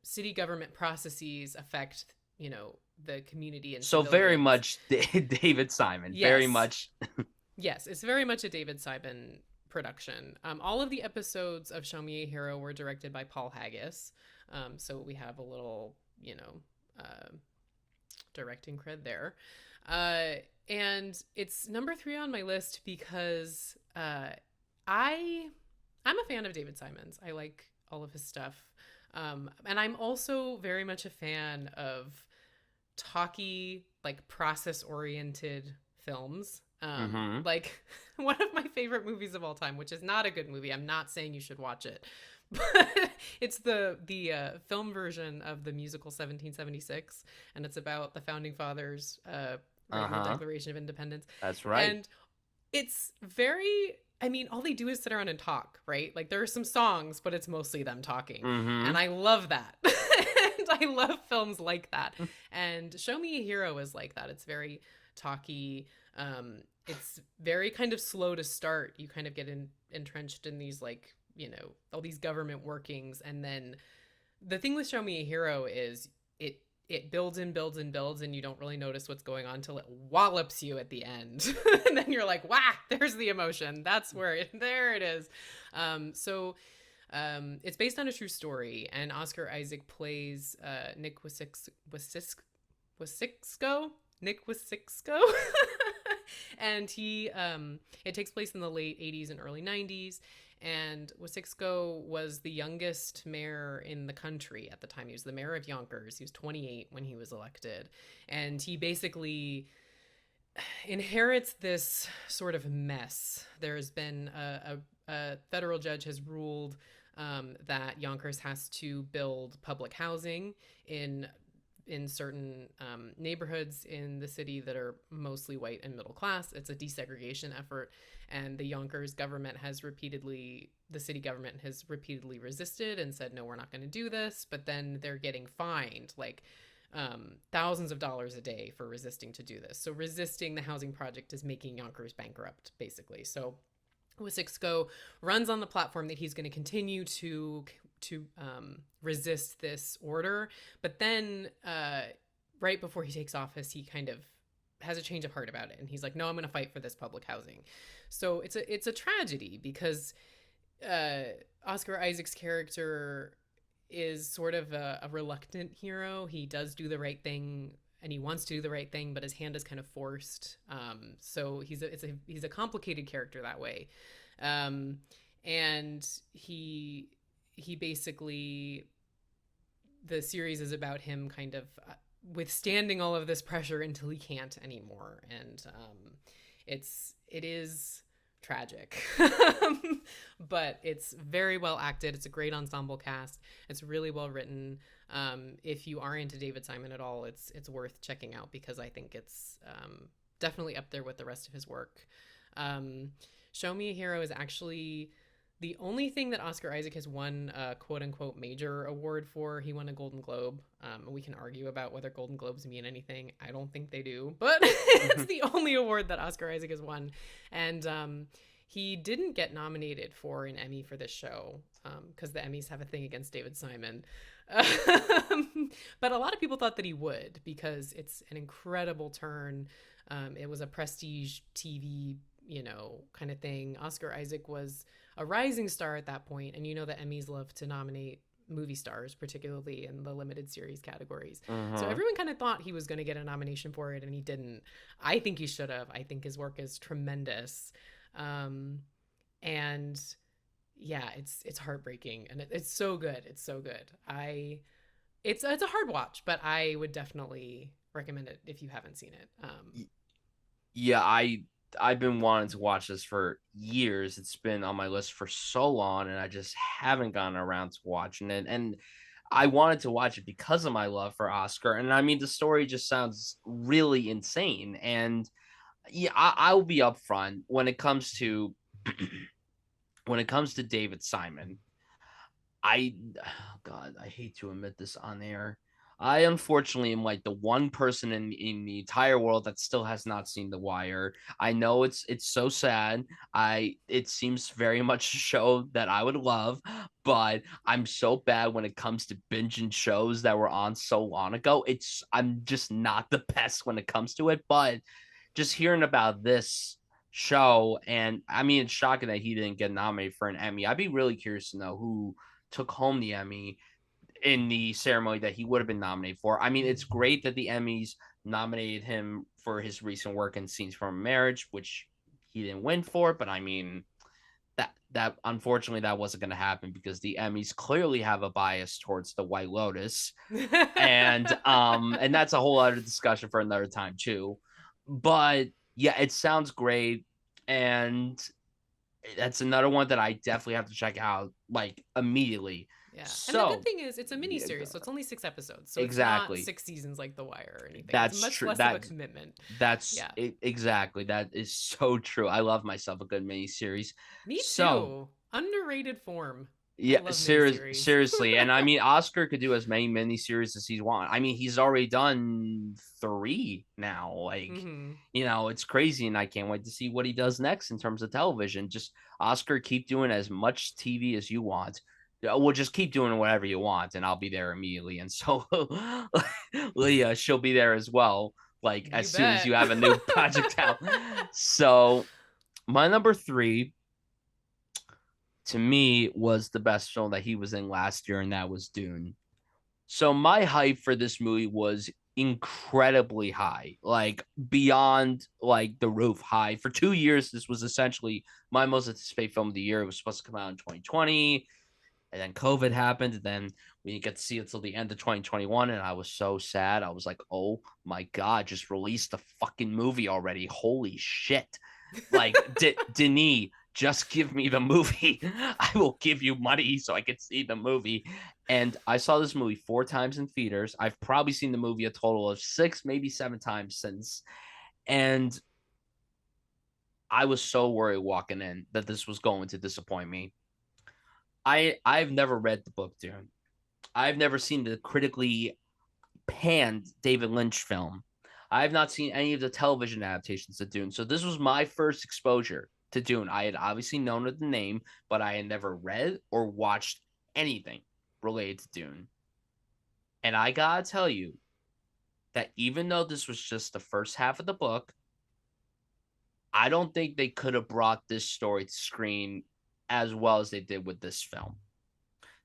city government processes affect, the community and So very civilians. much David Simon, very Yes. much. Yes, it's very much a David Simon production. All of the episodes of Show Me a Hero were directed by Paul Haggis. So we have a little, directing cred there. And it's number 3 on my list because I I'm a fan of David Simon's. I like all of his stuff. And I'm also very much a fan of talky, like process oriented films. Mm-hmm. Like one of my favorite movies of all time, which is not a good movie. I'm not saying you should watch it, but it's the film version of the musical 1776, and it's about the founding fathers writing the Uh-huh. Declaration of Independence. That's right. And it's very, I mean, all they do is sit around and talk, right? Like there are some songs, but it's mostly them talking. And Mm-hmm. I love that. And I love films like that. And Show Me a Hero is like that. It's very talky. It's very kind of slow to start. You kind of get entrenched in these, like, all these government workings. And then the thing with Show Me a Hero is it builds and builds and builds, and you don't really notice what's going on until it wallops you at the end. And then you're like, wow, there's the emotion. That's where there it is. It's based on a true story, and Oscar Isaac plays Nick Wasixko. Nick Wasixko. And it takes place in the late 80s and early 90s. And Wasixko was the youngest mayor in the country at the time. He was the mayor of Yonkers. He was 28 when he was elected. And he basically inherits this sort of mess. There's been a federal judge has ruled that Yonkers has to build public housing in certain neighborhoods in the city that are mostly white and middle class. It's a desegregation effort, and the Yonkers government the city government has repeatedly resisted and said, no, we're not going to do this. But then they're getting fined like thousands of dollars a day for resisting to do this. So resisting the housing project is making Yonkers bankrupt, basically. So Wasixko runs on the platform that he's going to continue to resist this order, but then right before he takes office, he kind of has a change of heart about it, and he's like, "No, I'm going to fight for this public housing." So it's a tragedy because Oscar Isaac's character is sort of a reluctant hero. He does do the right thing, and he wants to do the right thing, but his hand is kind of forced. So he's a complicated character that way, and he basically, the series is about him kind of withstanding all of this pressure until he can't anymore, and it is tragic. But it's very well acted. It's a great ensemble cast. It's really well written. If you are into David Simon at all, it's worth checking out because I think it's definitely up there with the rest of his work. Show Me a Hero is actually the only thing that Oscar Isaac has won a quote unquote major award for. He won a Golden Globe. We can argue about whether Golden Globes mean anything. I don't think they do, but it's the only award that Oscar Isaac has won. And he didn't get nominated for an Emmy for this show because the Emmys have a thing against David Simon. But a lot of people thought that he would because it's an incredible turn. It was a prestige TV, kind of thing. Oscar Isaac was a rising star at that point, and the Emmys love to nominate movie stars, particularly in the limited series categories. So Uh-huh. everyone kind of thought he was going to get a nomination for it, and he didn't. I think he should have. I think his work is tremendous. And yeah, it's heartbreaking, and it's so good. It's so good. It's a hard watch, but I would definitely recommend it if you haven't seen it. Yeah, I've been wanting to watch this for years. It's been on my list for so long, and I just haven't gotten around to watching it. And I wanted to watch it because of my love for Oscar. And I mean, the story just sounds really insane. And yeah, I will be upfront when it comes to when it comes to David Simon. I God, I hate to admit this on air. I unfortunately am like the one person in the entire world that still has not seen The Wire. I know it's so sad. It seems very much a show that I would love, but I'm so bad when it comes to binging shows that were on so long ago. I'm just not the best when it comes to it, but just hearing about this show, and I mean it's shocking that he didn't get nominated for an Emmy. I'd be really curious to know who took home the Emmy in the ceremony that he would have been nominated for. I mean, it's great that the Emmys nominated him for his recent work in Scenes from a Marriage, which he didn't win for, but I mean that unfortunately that wasn't going to happen because the Emmys clearly have a bias towards the White Lotus. And that's a whole other discussion for another time too. But yeah, it sounds great, and that's another one that I definitely have to check out like immediately. Yeah. And the good So thing is it's a mini yeah, series, so it's only 6 episodes. So it's not exactly. 6 seasons like The Wire or anything. It's That's much true. less of a commitment. That's Yeah. exactly. That is so true. I love myself a good miniseries. Me So too. Underrated form. I yeah, love miniseries. seriously. And I mean, Oscar could do as many miniseries as he wants. I mean, he's already done 3 now. Like, Mm-hmm. it's crazy, and I can't wait to see what he does next in terms of television. Just Oscar, keep doing as much TV as you want. Yeah, we'll just keep doing whatever you want, and I'll be there immediately. And so, Leah, she'll be there as well. Like You as soon as you bet. have a new project out. So, my number 3 to me was the best film that he was in last year, and that was Dune. So my hype for this movie was incredibly high, like beyond like the roof high. For 2 years, this was essentially my most anticipated film of the year. It was supposed to come out in 2020, and then COVID happened, and then we didn't get to see it until the end of 2021, and I was so sad. I was like, oh my God, just release the fucking movie already. Holy shit. Like, Denis, just give me the movie. I will give you money so I can see the movie. And I saw this movie 4 times in theaters. I've probably seen the movie a total of 6, maybe 7 times since. And I was so worried walking in that this was going to disappoint me. I've never read the book, Dune. I've never seen the critically panned David Lynch film. I have not seen any of the television adaptations of Dune. So this was my first exposure to Dune. I had obviously known of the name, but I had never read or watched anything related to Dune. And I gotta tell you that even though this was just the first half of the book, I don't think they could have brought this story to screen as well as they did with this film.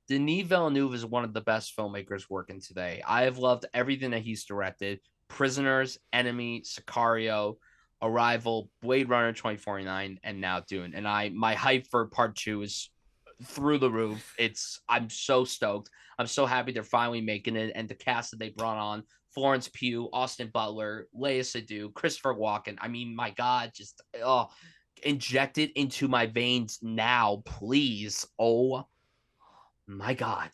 Denis Villeneuve is one of the best filmmakers working today. I have loved everything that he's directed: Prisoners, Enemy, Sicario, Arrival, Blade Runner 2049, and now Dune. And my hype for part 2 is through the roof. I'm so stoked. I'm so happy they're finally making it, and the cast that they brought on: Florence Pugh, Austin Butler, Léa Seydoux, Christopher Walken. I mean, my God, just inject it into my veins now, please. Oh my God.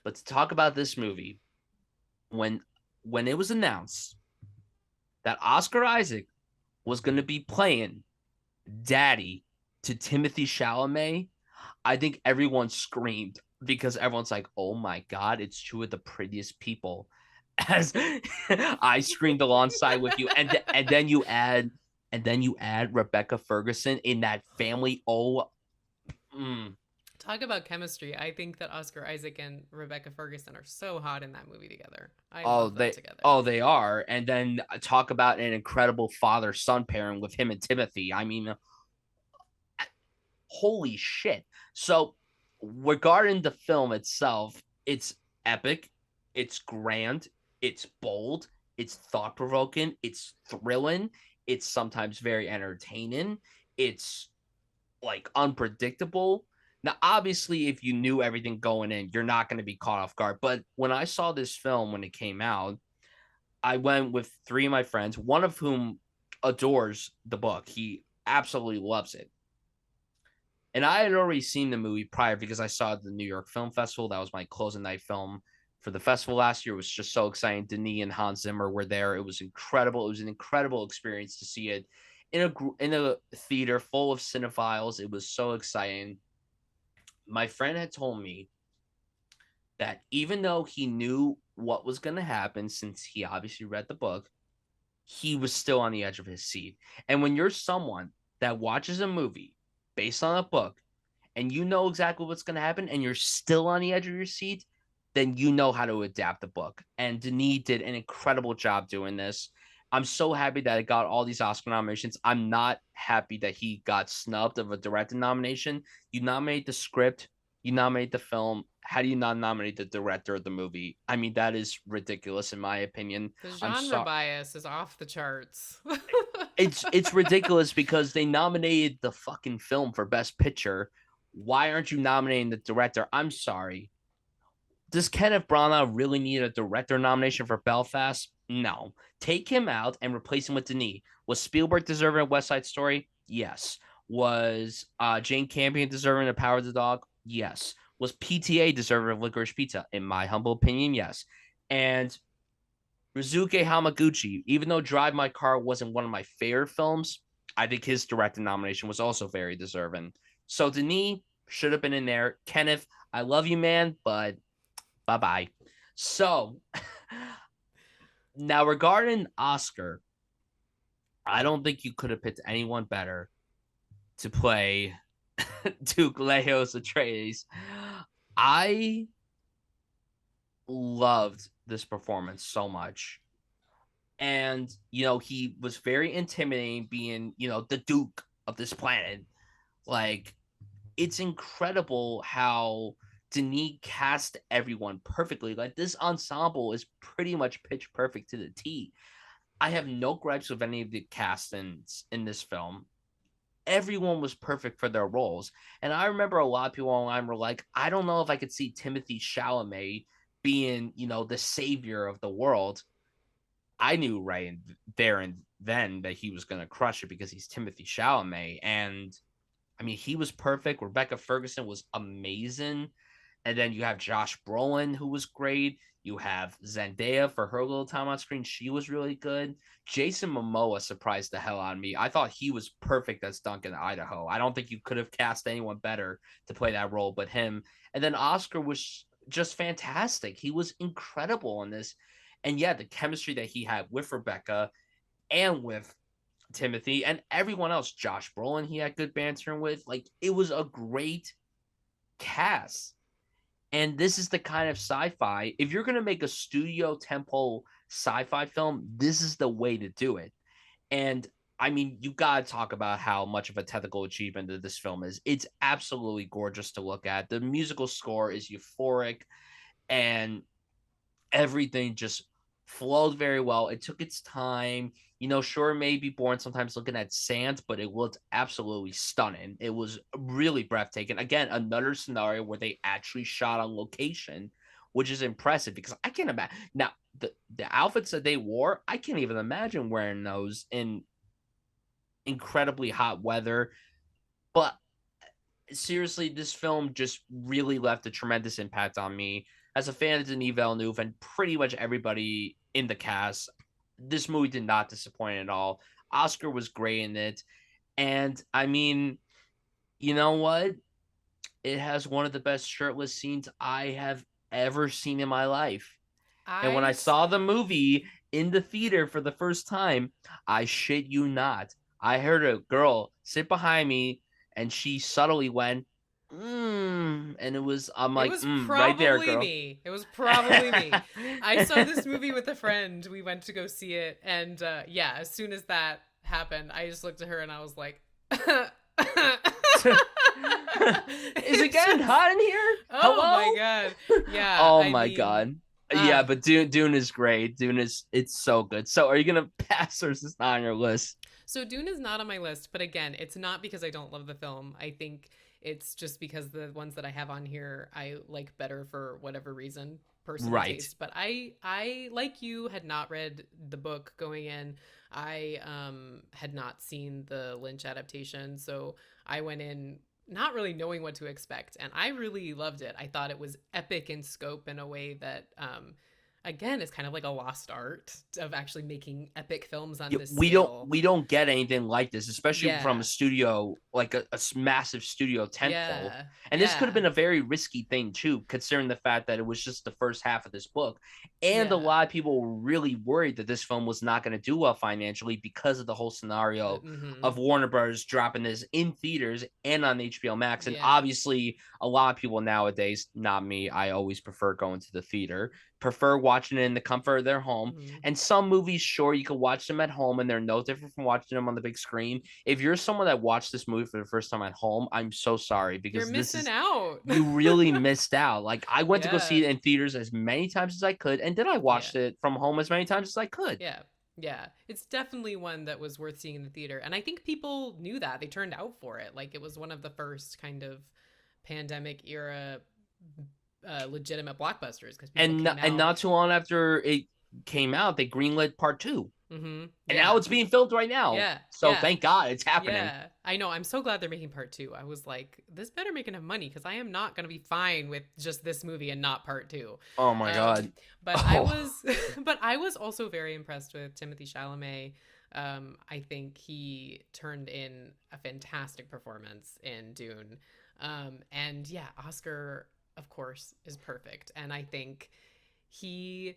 But to talk about this movie, when it was announced that Oscar Isaac was going to be playing Daddy to Timothy Chalamet, I think everyone screamed because everyone's like, "Oh my God, it's 2 of the prettiest people." As I screamed alongside with you, and then you add Rebecca Ferguson in that family. Oh, Talk about chemistry. I think that Oscar Isaac and Rebecca Ferguson are so hot in that movie together. I love them together. they are. And then talk about an incredible father son pairing with him and Timothy. I mean, holy shit. So regarding the film itself, it's epic, it's grand, it's bold, it's thought provoking, it's thrilling, it's sometimes very entertaining, it's like unpredictable. Now, obviously, if you knew everything going in, you're not going to be caught off guard. But when I saw this film when it came out, I went with 3 of my friends, one of whom adores the book. He absolutely loves it. And I had already seen the movie prior because I saw it at the New York Film Festival. That was my closing night film for the festival last year. It was just so exciting. Denis and Hans Zimmer were there. It was incredible. It was an incredible experience to see it in a theater full of cinephiles. It was so exciting. My friend had told me that even though he knew what was going to happen, since he obviously read the book, he was still on the edge of his seat. And when you're someone that watches a movie based on a book and you know exactly what's going to happen and you're still on the edge of your seat, then you know how to adapt the book. And Denis did an incredible job doing this. I'm so happy that it got all these Oscar nominations. I'm not happy that he got snubbed of a director nomination. You nominate the script, you nominate the film. How do you not nominate the director of the movie? I mean, that is ridiculous in my opinion. The I'm genre sorry. bias is off the charts. It's ridiculous because they nominated the fucking film for best picture. Why aren't you nominating the director? I'm sorry. Does Kenneth Branagh really need a director nomination for Belfast? No. Take him out and replace him with Denis. Was Spielberg deserving of West Side Story? Yes. Was Jane Campion deserving of Power of the Dog? Yes. Was PTA deserving of Licorice Pizza? In my humble opinion, yes. And Rizuke Hamaguchi, even though Drive My Car wasn't one of my favorite films, I think his director nomination was also very deserving. So Denis should have been in there. Kenneth, I love you, man, but bye bye. So now regarding Oscar, I don't think you could have picked anyone better to play Duke Leos Atreides. I loved this performance so much. And, he was very intimidating being, the Duke of this planet. Like, it's incredible how Denis cast everyone perfectly. Like, this ensemble is pretty much pitch perfect to the T. I have no gripes with any of the castings in this film. Everyone was perfect for their roles. And I remember a lot of people online were like, I don't know if I could see Timothy Chalamet being, the savior of the world. I knew right there and then that he was going to crush it because he's Timothy Chalamet. And I mean, he was perfect. Rebecca Ferguson was amazing. And then you have Josh Brolin, who was great. You have Zendaya for her little time on screen. She was really good. Jason Momoa surprised the hell out of me. I thought he was perfect as Duncan Idaho. I don't think you could have cast anyone better to play that role but him. And then Oscar was just fantastic. He was incredible in this. And yeah, the chemistry that he had with Rebecca and with Timothy and everyone else, Josh Brolin, he had good banter with. Like, it was a great cast. And this is the kind of sci-fi. If you're gonna make a studio tempo sci-fi film, this is the way to do it. And I mean, you gotta talk about how much of a technical achievement that this film is. It's absolutely gorgeous to look at. The musical score is euphoric, and everything just flowed very well. It took its time. Sure, it may be boring sometimes looking at sand, but it looked absolutely stunning. It was really breathtaking. Again, another scenario where they actually shot on location, which is impressive because I can't imagine. Now, the outfits that they wore, I can't even imagine wearing those in incredibly hot weather. But seriously, this film just really left a tremendous impact on me as a fan of Denis Villeneuve and pretty much everybody in the cast. This movie did not disappoint at all. Oscar was great in it, and I mean, you know what? It has one of the best shirtless scenes I have ever seen in my life. And when I I saw the movie in the theater for the first time, I shit you not, I heard a girl sit behind me and she subtly went, and I'm It like, was right there, probably girl. me. It was probably me. I saw this movie with a friend. We went to go see it, and yeah, as soon as that happened, I just looked at her and I was like, Is it it's getting just, hot in here? oh my Hello? god, yeah. Oh I my mean, god. uh Yeah, but Dune is great. It's so good. So are you gonna pass or is this not on your list? So Dune is not on my list, but again, it's not because I don't love the film. I think it's just because the ones that I have on here I like better for whatever reason, personal Right. taste. But I like you had not read the book going in. I had not seen the Lynch adaptation, so I went in not really knowing what to expect. And I really loved it. I thought it was epic in scope in a way that, again, is kind of like a lost art of actually making epic films on Yeah, this we don't scale. we don't get anything like this, especially from a Yeah. studio like massive studio tentpole. Yeah. And this could have Yeah. been a very risky thing too, considering the fact that it was just the first half of this book, and a Yeah. lot of people were really worried that this film was not going to do well financially because of the whole scenario Mm-hmm. of Warner Bros. Dropping this in theaters and on HBO Max. And Yeah. obviously, a lot of people nowadays, not me, I always prefer going to the theater, prefer watching it in the comfort of their home. Mm-hmm. And some movies, sure, you can watch them at home and they're no different from watching them on the big screen. If you're someone that watched this movie for the first time at home, I'm so sorry, You're because this missing is, out. you really missed out. Like, I went to go Yeah. see it in theaters as many times as I could, and then I Yeah. watched it from home as many times as I could. Yeah. Yeah. It's definitely one that was worth seeing in the theater. And I think people knew that. They turned out for it. Like, it was one of the first kind of pandemic era legitimate blockbusters because people And came and out. not too long after it came out, they greenlit part two, Mm-hmm. and now Yeah. it's being filmed right now. Yeah. So Yeah. thank God it's happening. Yeah, I know. I'm so glad they're making part two. I was like, this better make enough money because I am not going to be fine with just this movie and not part two. Oh my God. But I Oh. was, but I was also very impressed with Timothy Chalamet. I think he turned in a fantastic performance in Dune. And yeah, Oscar, of course, is perfect. And I think he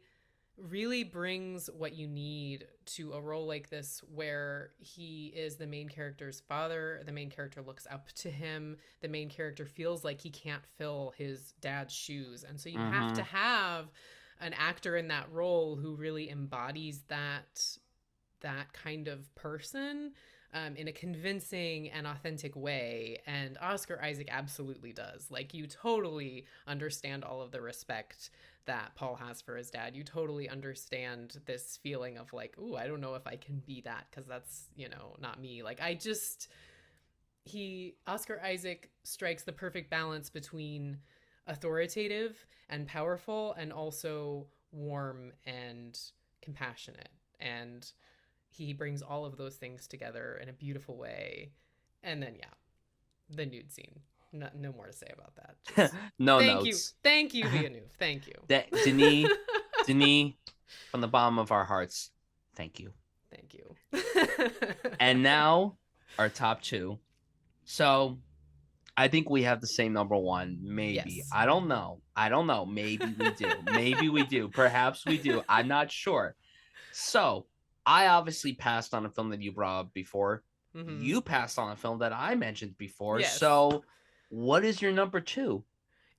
really brings what you need to a role like this where he is the main character's father. The main character looks up to him. The main character feels like he can't fill his dad's shoes. And so you have to Mm-hmm. have an actor in that role who really embodies that kind of person in a convincing and authentic way. And Oscar Isaac absolutely does. Like, you totally understand all of the respect that Paul has for his dad. You totally understand this feeling of like, ooh, I don't know if I can be that because that's, not me. Like, Oscar Isaac strikes the perfect balance between authoritative and powerful and also warm and compassionate. And he brings all of those things together in a beautiful way. And then, yeah, the nude scene. No more to say about that. Just No thank you. notes. Thank you, Villeneuve. Thank you. Denis, from the bottom of our hearts, thank you. Thank you. And now our top two. So I think we have the same number one. Maybe. Yes. I don't know. Maybe we do. Maybe we do. Perhaps we do. I'm not sure. So I obviously passed on a film that you brought up before. Mm-hmm. You passed on a film that I mentioned before. Yes. So what is your number two?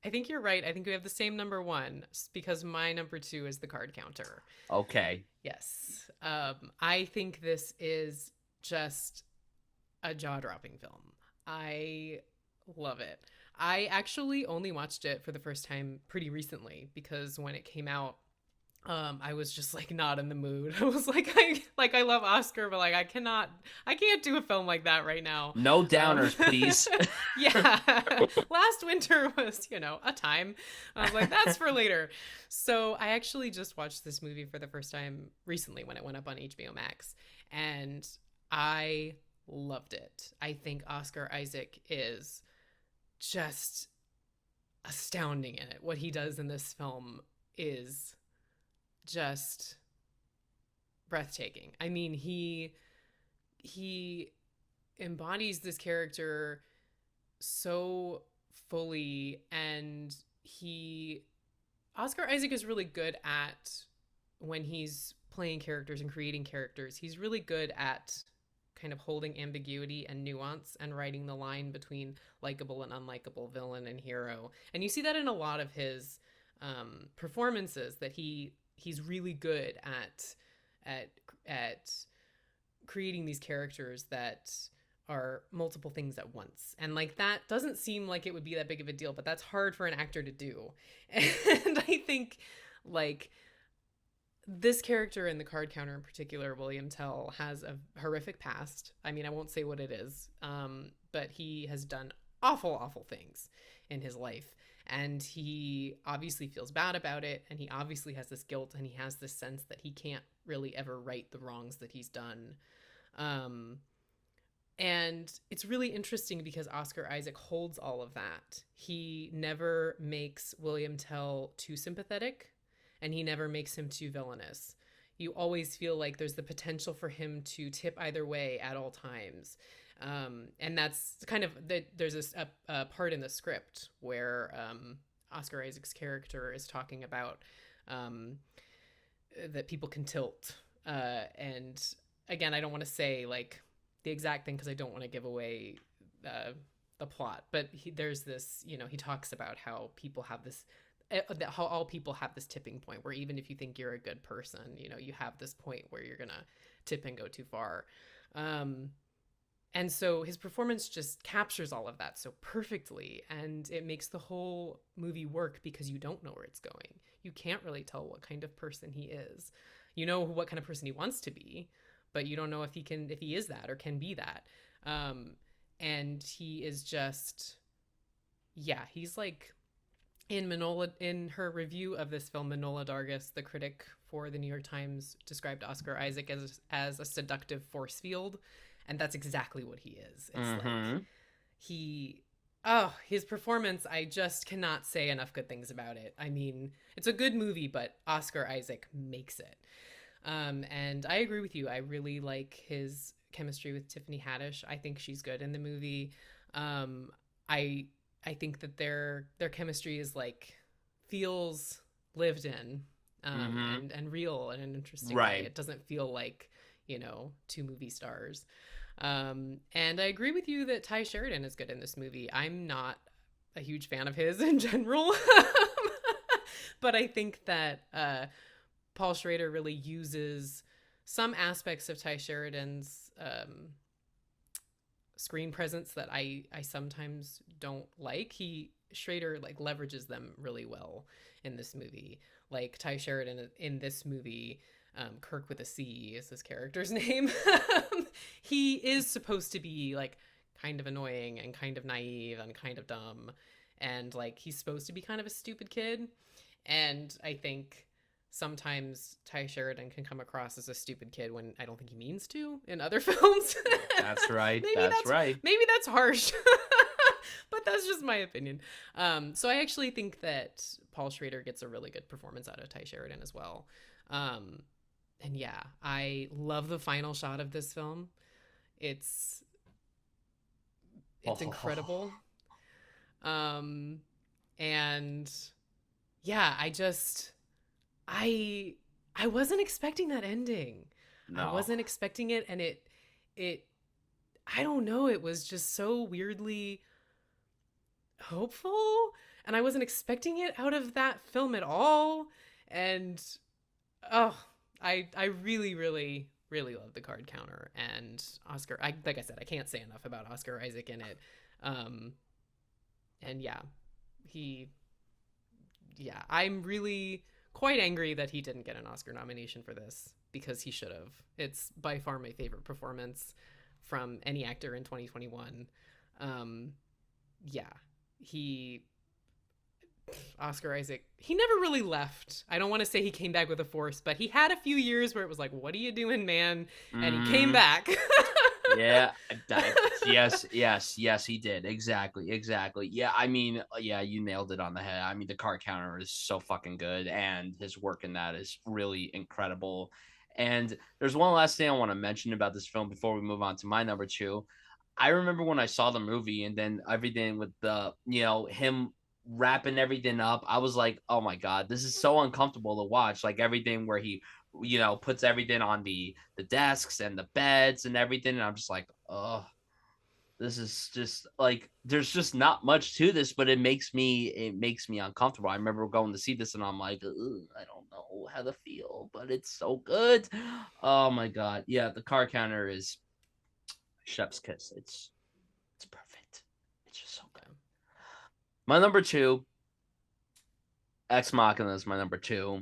I think you're right. I think we have the same number one because my number two is The Card Counter. Okay. Yes. I think this is just a jaw-dropping film. I love it. I actually only watched it for the first time pretty recently because when it came out, I was just like not in the mood. I was like, I love Oscar, but like I can't do a film like that right now. No downers, please. Yeah. Last winter was, a time. I was like, that's for later. So I actually just watched this movie for the first time recently when it went up on HBO Max, and I loved it. I think Oscar Isaac is just astounding in it. What he does in this film is just breathtaking. I mean, he embodies this character so fully, and Oscar Isaac is really good at when he's playing characters and creating characters. He's really good at kind of holding ambiguity and nuance and writing the line between likable and unlikable, villain and hero. And you see that in a lot of his performances, that he's really good at creating these characters that are multiple things at once. And like that doesn't seem like it would be that big of a deal, but that's hard for an actor to do. And I think like this character in The Card Counter in particular, William Tell, has a horrific past. I mean, I won't say what it is, but he has done awful things in his life. And he obviously feels bad about it. And he obviously has this guilt, and he has this sense that he can't really ever right the wrongs that he's done. And it's really interesting because Oscar Isaac holds all of that. He never makes William Tell too sympathetic, and he never makes him too villainous. You always feel like there's the potential for him to tip either way at all times. And that's kind of there's a part in the script where Oscar Isaac's character is talking about um, that people can tilt. And again, I don't want to say like the exact thing because I don't want to give away the plot. But there's this, he talks about how people have this, how all people have this tipping point where even if you think you're a good person, you have this point where you're gonna tip and go too far. And so his performance just captures all of that so perfectly, and it makes the whole movie work because you don't know where it's going. You can't really tell what kind of person he is. You know what kind of person he wants to be, but you don't know if he is that or can be that. And he is just, yeah, he's like in her review of this film, Manohla Dargis, the critic for the New York Times, described Oscar Isaac as a seductive force field, and that's exactly what he is. It's like his performance, I just cannot say enough good things about it. I mean, it's a good movie, but Oscar Isaac makes it. And I agree with you. I really like his chemistry with Tiffany Haddish. I think she's good in the movie. I think that their chemistry is like feels lived in, and real in an interesting way. It doesn't feel like, two movie stars. And I agree with you that Ty Sheridan is good in this movie. I'm not a huge fan of his in general, but I think that Paul Schrader really uses some aspects of Ty Sheridan's screen presence that I sometimes don't like. Schrader like leverages them really well in this movie. Like Ty Sheridan in this movie, Kirk with a C is his character's name. He is supposed to be like kind of annoying and kind of naive and kind of dumb, and like he's supposed to be kind of a stupid kid. And I think sometimes Ty Sheridan can come across as a stupid kid when I don't think he means to in other films. That's right. That's right. Maybe that's harsh, but that's just my opinion. So I actually think that Paul Schrader gets a really good performance out of Ty Sheridan as well. And yeah, I love the final shot of this film. It's incredible. And yeah, I wasn't expecting that ending. No. I wasn't expecting it, and it I don't know, it was just so weirdly hopeful, and I wasn't expecting it out of that film at all. And I really, really, really love the card counter and Oscar. Like I said, I can't say enough about Oscar Isaac in it. And yeah, I'm really quite angry that he didn't get an Oscar nomination for this because he should have. It's by far my favorite performance from any actor in 2021. Oscar Isaac, he never really left. I don't want to say he came back with a force, but he had a few years where it was like, what are you doing, man? And he came back. Yeah. Yes, he did. Exactly. Yeah, I mean, yeah, you nailed it on the head. I mean, the card counter is so fucking good, and his work in that is really incredible. And there's one last thing I want to mention about this film before we move on to my number two. I remember when I saw the movie and then everything with the, him wrapping everything up, I was like, oh my God, this is so uncomfortable to watch. Like everything where he, puts everything on the desks and the beds and everything. And I'm just like, oh, this is just like, there's just not much to this, but it makes me uncomfortable. I remember going to see this and I'm like, I don't know how to feel, but it's so good. Oh my God. Yeah. The car counter is chef's kiss. It's perfect. It's just so good. My number two, Ex Machina is my number two.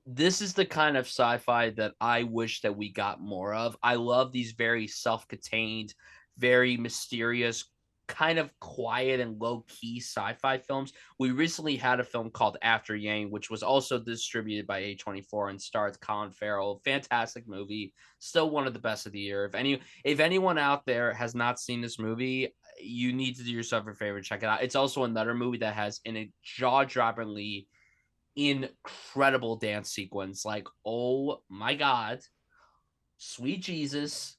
This is the kind of sci-fi that I wish that we got more of. I love these very self-contained, very mysterious kind of quiet and low key sci-fi films. We recently had a film called After Yang, which was also distributed by A24 and stars Colin Farrell. Fantastic movie, still one of the best of the year. If anyone out there has not seen this movie, you need to do yourself a favor, check it out. It's also another movie that has in a jaw-droppingly incredible dance sequence. Like, oh my god, sweet Jesus,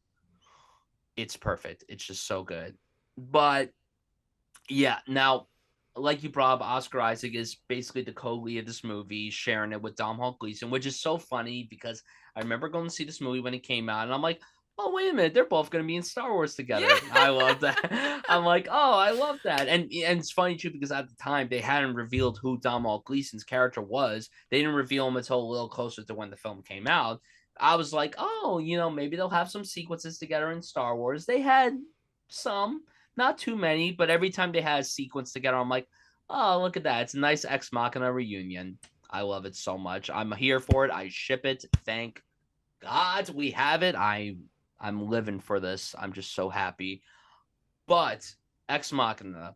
it's perfect. It's just so good. But yeah, now, like you brought up, Oscar Isaac is basically the co-lead of this movie, sharing it with Dom Gleason, which is so funny because I remember going to see this movie when it came out, and I'm like, oh, wait a minute, they're both going to be in Star Wars Yeah. together. I love that. I'm like, oh, I love that. And it's funny, too, because at the time, they hadn't revealed who Dom Gleason's character was. They didn't reveal him until a little closer to when the film came out. I was like, oh, maybe they'll have some sequences together in Star Wars. They had some, not too many, but every time they had a sequence together, I'm like, oh, look at that. It's a nice Ex Machina reunion. I love it so much. I'm here for it. I ship it. Thank God we have it. I'm living for this. I'm just so happy. But Ex Machina,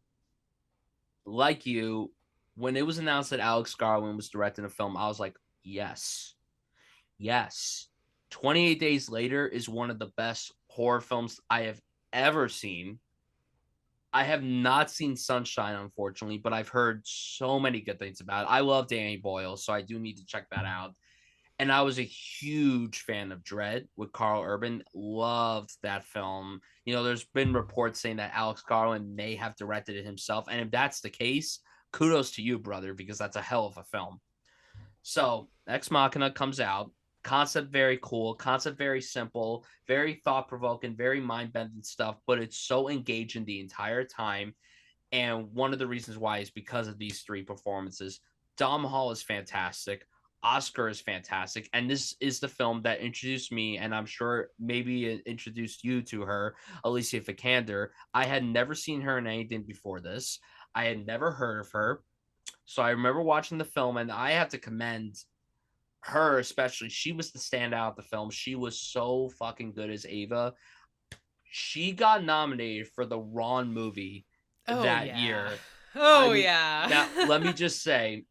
like you, when it was announced that Alex Garland was directing a film, I was like, yes. Yes. 28 Days Later is one of the best horror films I have ever seen. I have not seen Sunshine, unfortunately, but I've heard so many good things about it. I love Danny Boyle, so I do need to check that out. And I was a huge fan of Dread with Carl Urban. Loved that film. There's been reports saying that Alex Garland may have directed it himself. And if that's the case, kudos to you, brother, because that's a hell of a film. So Ex Machina comes out. Concept very cool. Concept very simple. Very thought provoking. Very mind bending stuff. But it's so engaging the entire time. And one of the reasons why is because of these three performances. Dom Hall is fantastic. Oscar is fantastic. And this is the film that introduced me, and I'm sure maybe it introduced you to her, Alicia Vikander. I had never seen her in anything before this. I had never heard of her. So I remember watching the film, and I have to commend her especially. She was the standout of the film. She was so fucking good as Ava. She got nominated for the Ron movie Oh that yeah. year. I Oh mean, yeah. now let me just say,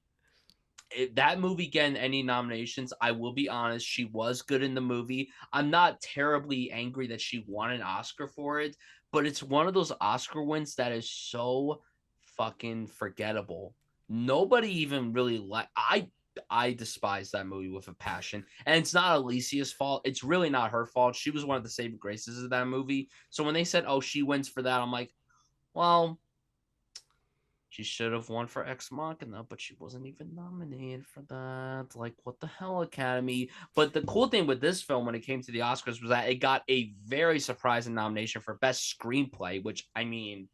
that movie getting any nominations, I will be honest, she was good in the movie. I'm not terribly angry that she won an Oscar for it, but it's one of those Oscar wins that is so fucking forgettable. Nobody even really I despise that movie with a passion. And it's not Alicia's fault. It's really not her fault. She was one of the saving graces of that movie. So when they said, "Oh, she wins for that," I'm like, well, she should have won for Ex Machina, but she wasn't even nominated for that. Like, what the hell, Academy? But the cool thing with this film when it came to the Oscars was that it got a very surprising nomination for Best Screenplay, which, I mean,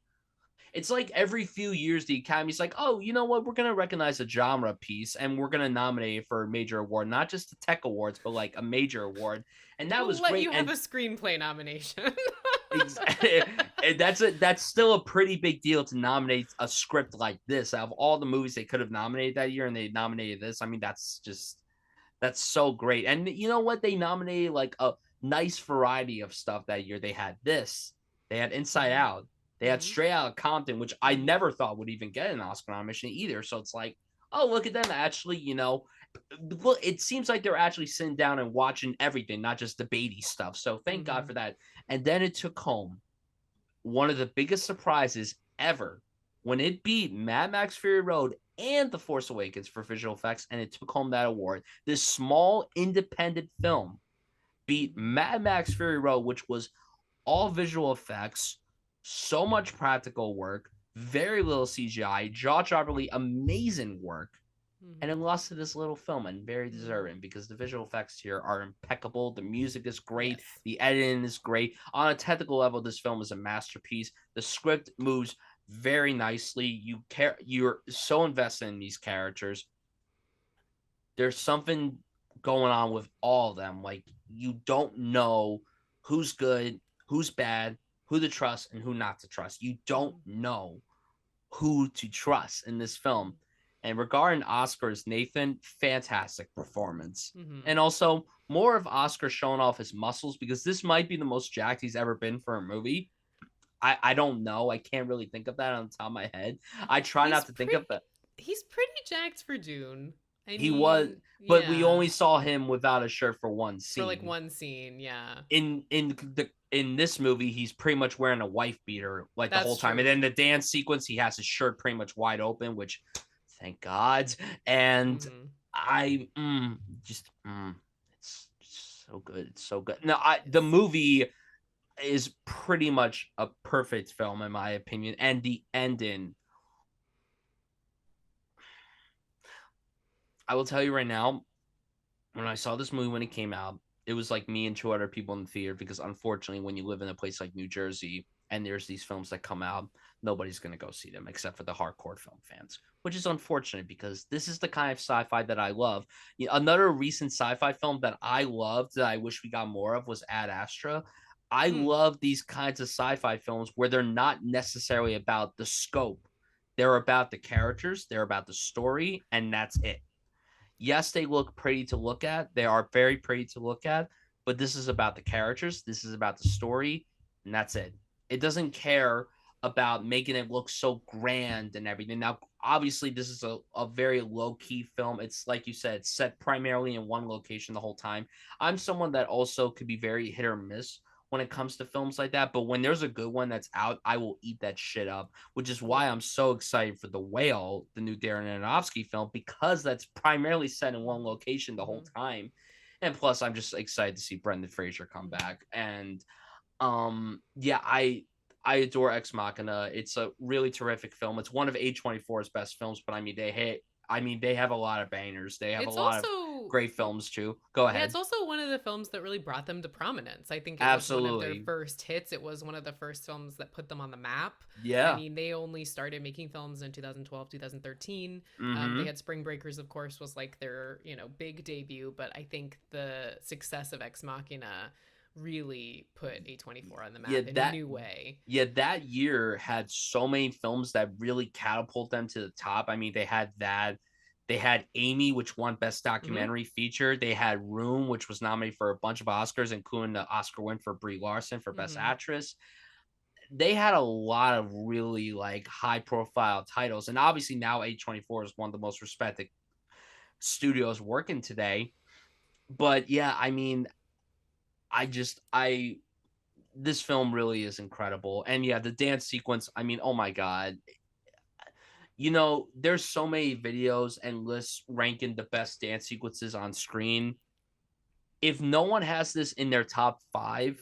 it's like every few years the Academy's like, oh, you know what? We're going to recognize a genre piece and we're going to nominate it for a major award, not just the tech awards, but like a major award. And that We'll was let great. you have And a screenplay nomination. that's still a pretty big deal to nominate a script like this out of all the movies they could have nominated that year, and they nominated this. I mean, that's so great. And you know what? They nominated like a nice variety of stuff that year. They had this, they had Inside Mhm. Out, they had Mhm. Straight Outta Compton, which I Mhm. never thought would even get an Oscar nomination either. So it's like, oh, look at them actually, well, it seems like they're actually sitting down and watching everything, not just debatey stuff. So thank God Mhm. for that. And then it took home one of the biggest surprises ever when it beat Mad Max Fury Road and The Force Awakens for visual effects, and it took home that award. This small independent film beat Mhm. Mad Max Fury Road, which was all visual effects, so much practical work, very little CGI, jaw-droppingly amazing work, and it Mhm. lost to this little film, and very Mhm. deserving because the visual effects here are impeccable. The music is great. Yes. The editing is great. On a technical level, this film is a masterpiece. The script moves very nicely. You're so invested in these characters. There's something going on with all of them. Like, you don't know who's good, who's bad, who to trust, and who not to trust. You don't Mhm. know who to trust in this film. And regarding Oscar's Nathan, fantastic performance. Mhm. And also more of Oscar showing off his muscles because this might be the most jacked he's ever been for a movie. I don't know. I can't really think of that on the top of my head. I try He's not to think pretty of that. he's pretty jacked for Dune. I He was, mean, but we yeah, only saw him without a shirt for one for like scene. one scene, yeah. In this movie, he's pretty much wearing a wife beater like the whole That's time. And true. then the dance sequence, he has his shirt pretty much wide open, which thank God. And Mhm. I just it's so good. It's so good. No, It the is. movie is pretty much a perfect film in my opinion. And the ending, I will tell you right now, when I saw this movie when it came out, it was like me and two other people in the theater because unfortunately, when you live in a place like New Jersey and there's these films that come out, nobody's going to go see them except for the hardcore film fans, which is unfortunate because this is the kind of sci-fi that I love. Another recent sci-fi film that I loved that I wish we got more of was Ad Astra. I Mm. love these kinds of sci-fi films where they're not necessarily about the scope. They're about the characters, they're about the story, and that's it. Yes, they look pretty to look at. They are very pretty to look at, but this is about the characters. This is about the story, and that's it. It doesn't care about making it look so grand and everything. Now, obviously, this is a very low key film. It's like you said, it's set primarily in one location the whole time. I'm someone that also could be very hit or miss when it comes to films like that. But when there's a good one that's out, I will eat that shit up, which is why Yeah. I'm so excited for The Whale, the new Darren Aronofsky film, because that's primarily set in one location the whole Mhm. time. And plus, I'm just excited to see Brendan Fraser come Mhm. back. And yeah, I adore Ex Machina. It's a really terrific film. It's one of A24's best films, but I mean they have a lot of bangers. They have a It's lot of also great films too. Go yeah, it's ahead. also one of the films that really brought them to prominence. I think it was one of their Absolutely. first hits. It was one of the first films that put them on the map. I Yeah. mean, they only started making films in 2012, 2013. They Mm-hmm. had Spring Breakers, of course, was like their, big debut. But I think the success of Ex Machina really put A24 on the Yeah, map in a new way. that year had so many films that really catapult them to the top. I mean, they had Amy, which won Best Hmm. Documentary Feature. They had Room, which was nominated for a bunch of Oscars, including the Oscar win for Brie Larson for Best Hmm. Actress. They had a lot of really like high profile titles, and obviously now A24 is one of the most respected studios working today. But yeah, I mean, I this film really is incredible. And yeah, the dance sequence, I mean, oh my God. There's so many videos and lists ranking the best dance sequences on screen. If no one has this in their top five,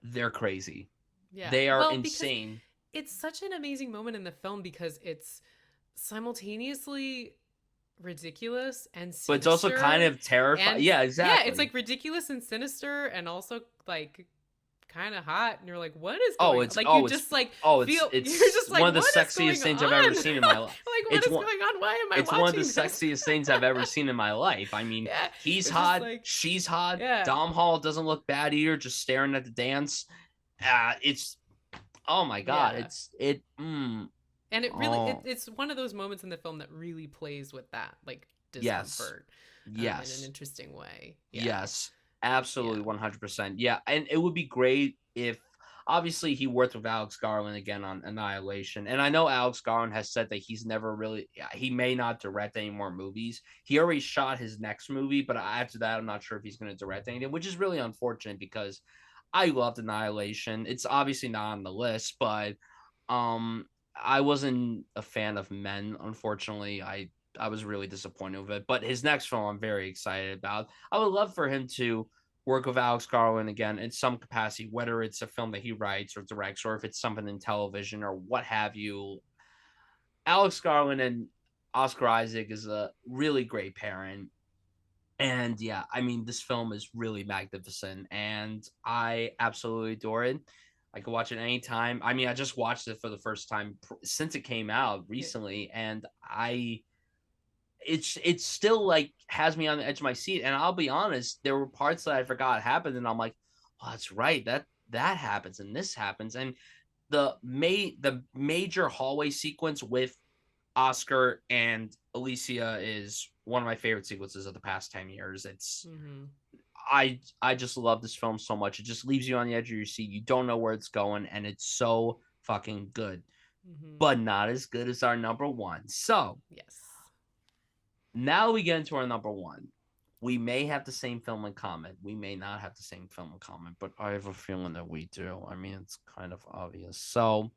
they're crazy. Yeah. They are Well, because insane, it's such an amazing moment in the film because it's simultaneously ridiculous and but it's also kind sinister. of terrifying. And Yeah, yeah, it's exactly. like ridiculous and sinister and also like kind of hot. And you're like, what is Oh, going on? it's Like, you oh, it's just like oh, feel, you're it's just one like, of the what is sexiest going things I've ever on? seen in my life. Like, what It's is one going on? Why am I it's one of the watching this? sexiest things I've ever seen in my life. I mean, Yeah. he's It's just hot, like, she's hot. yeah. Dom Hall doesn't look bad either, just staring at the dance. It's oh my god, Yeah. And it really, oh it's one of those moments in the film that really plays with that, like, yes, discomfort in an yes, interesting way. Yeah. yes, absolutely Yeah. 100%. Yeah, and it would be great if obviously he worked with Alex Garland again on Annihilation, and I know Alex Garland has said that he's never really he may not direct any more movies. He already shot his next movie, but after that, I'm not sure if he's going to direct anything, which is really unfortunate because I loved Annihilation. It's obviously not on the list, but um, I wasn't a fan of Men. Unfortunately, I was really disappointed with it. But his next film, I'm very excited about. I would love for him to work with Alex Garland again in some capacity, whether it's a film that he writes or directs, or if it's something in television or what have you. Alex Garland and Oscar Isaac is a really great pairing. And yeah, I mean, this film is really magnificent and I absolutely adore it. I could watch it anytime. I mean, I just watched it for the first time since it came out Yeah. recently, and it's still like has me on the edge of my seat. And I'll be honest, there were parts that I forgot happened, and I'm like, oh, that's right, that happens and this happens. And the major hallway sequence with Oscar and Alicia is one of my favorite sequences of the past 10 years. Hmm. I just love this film so much. It just leaves you on the edge of your seat. You don't know where it's going, and it's so fucking good, Mm-hmm. but not as good as our number one. So Yes. now we get into our number one. We may have the same film in common. We may not have the same film in common, but I have a feeling that we do. I mean, it's kind of obvious. So,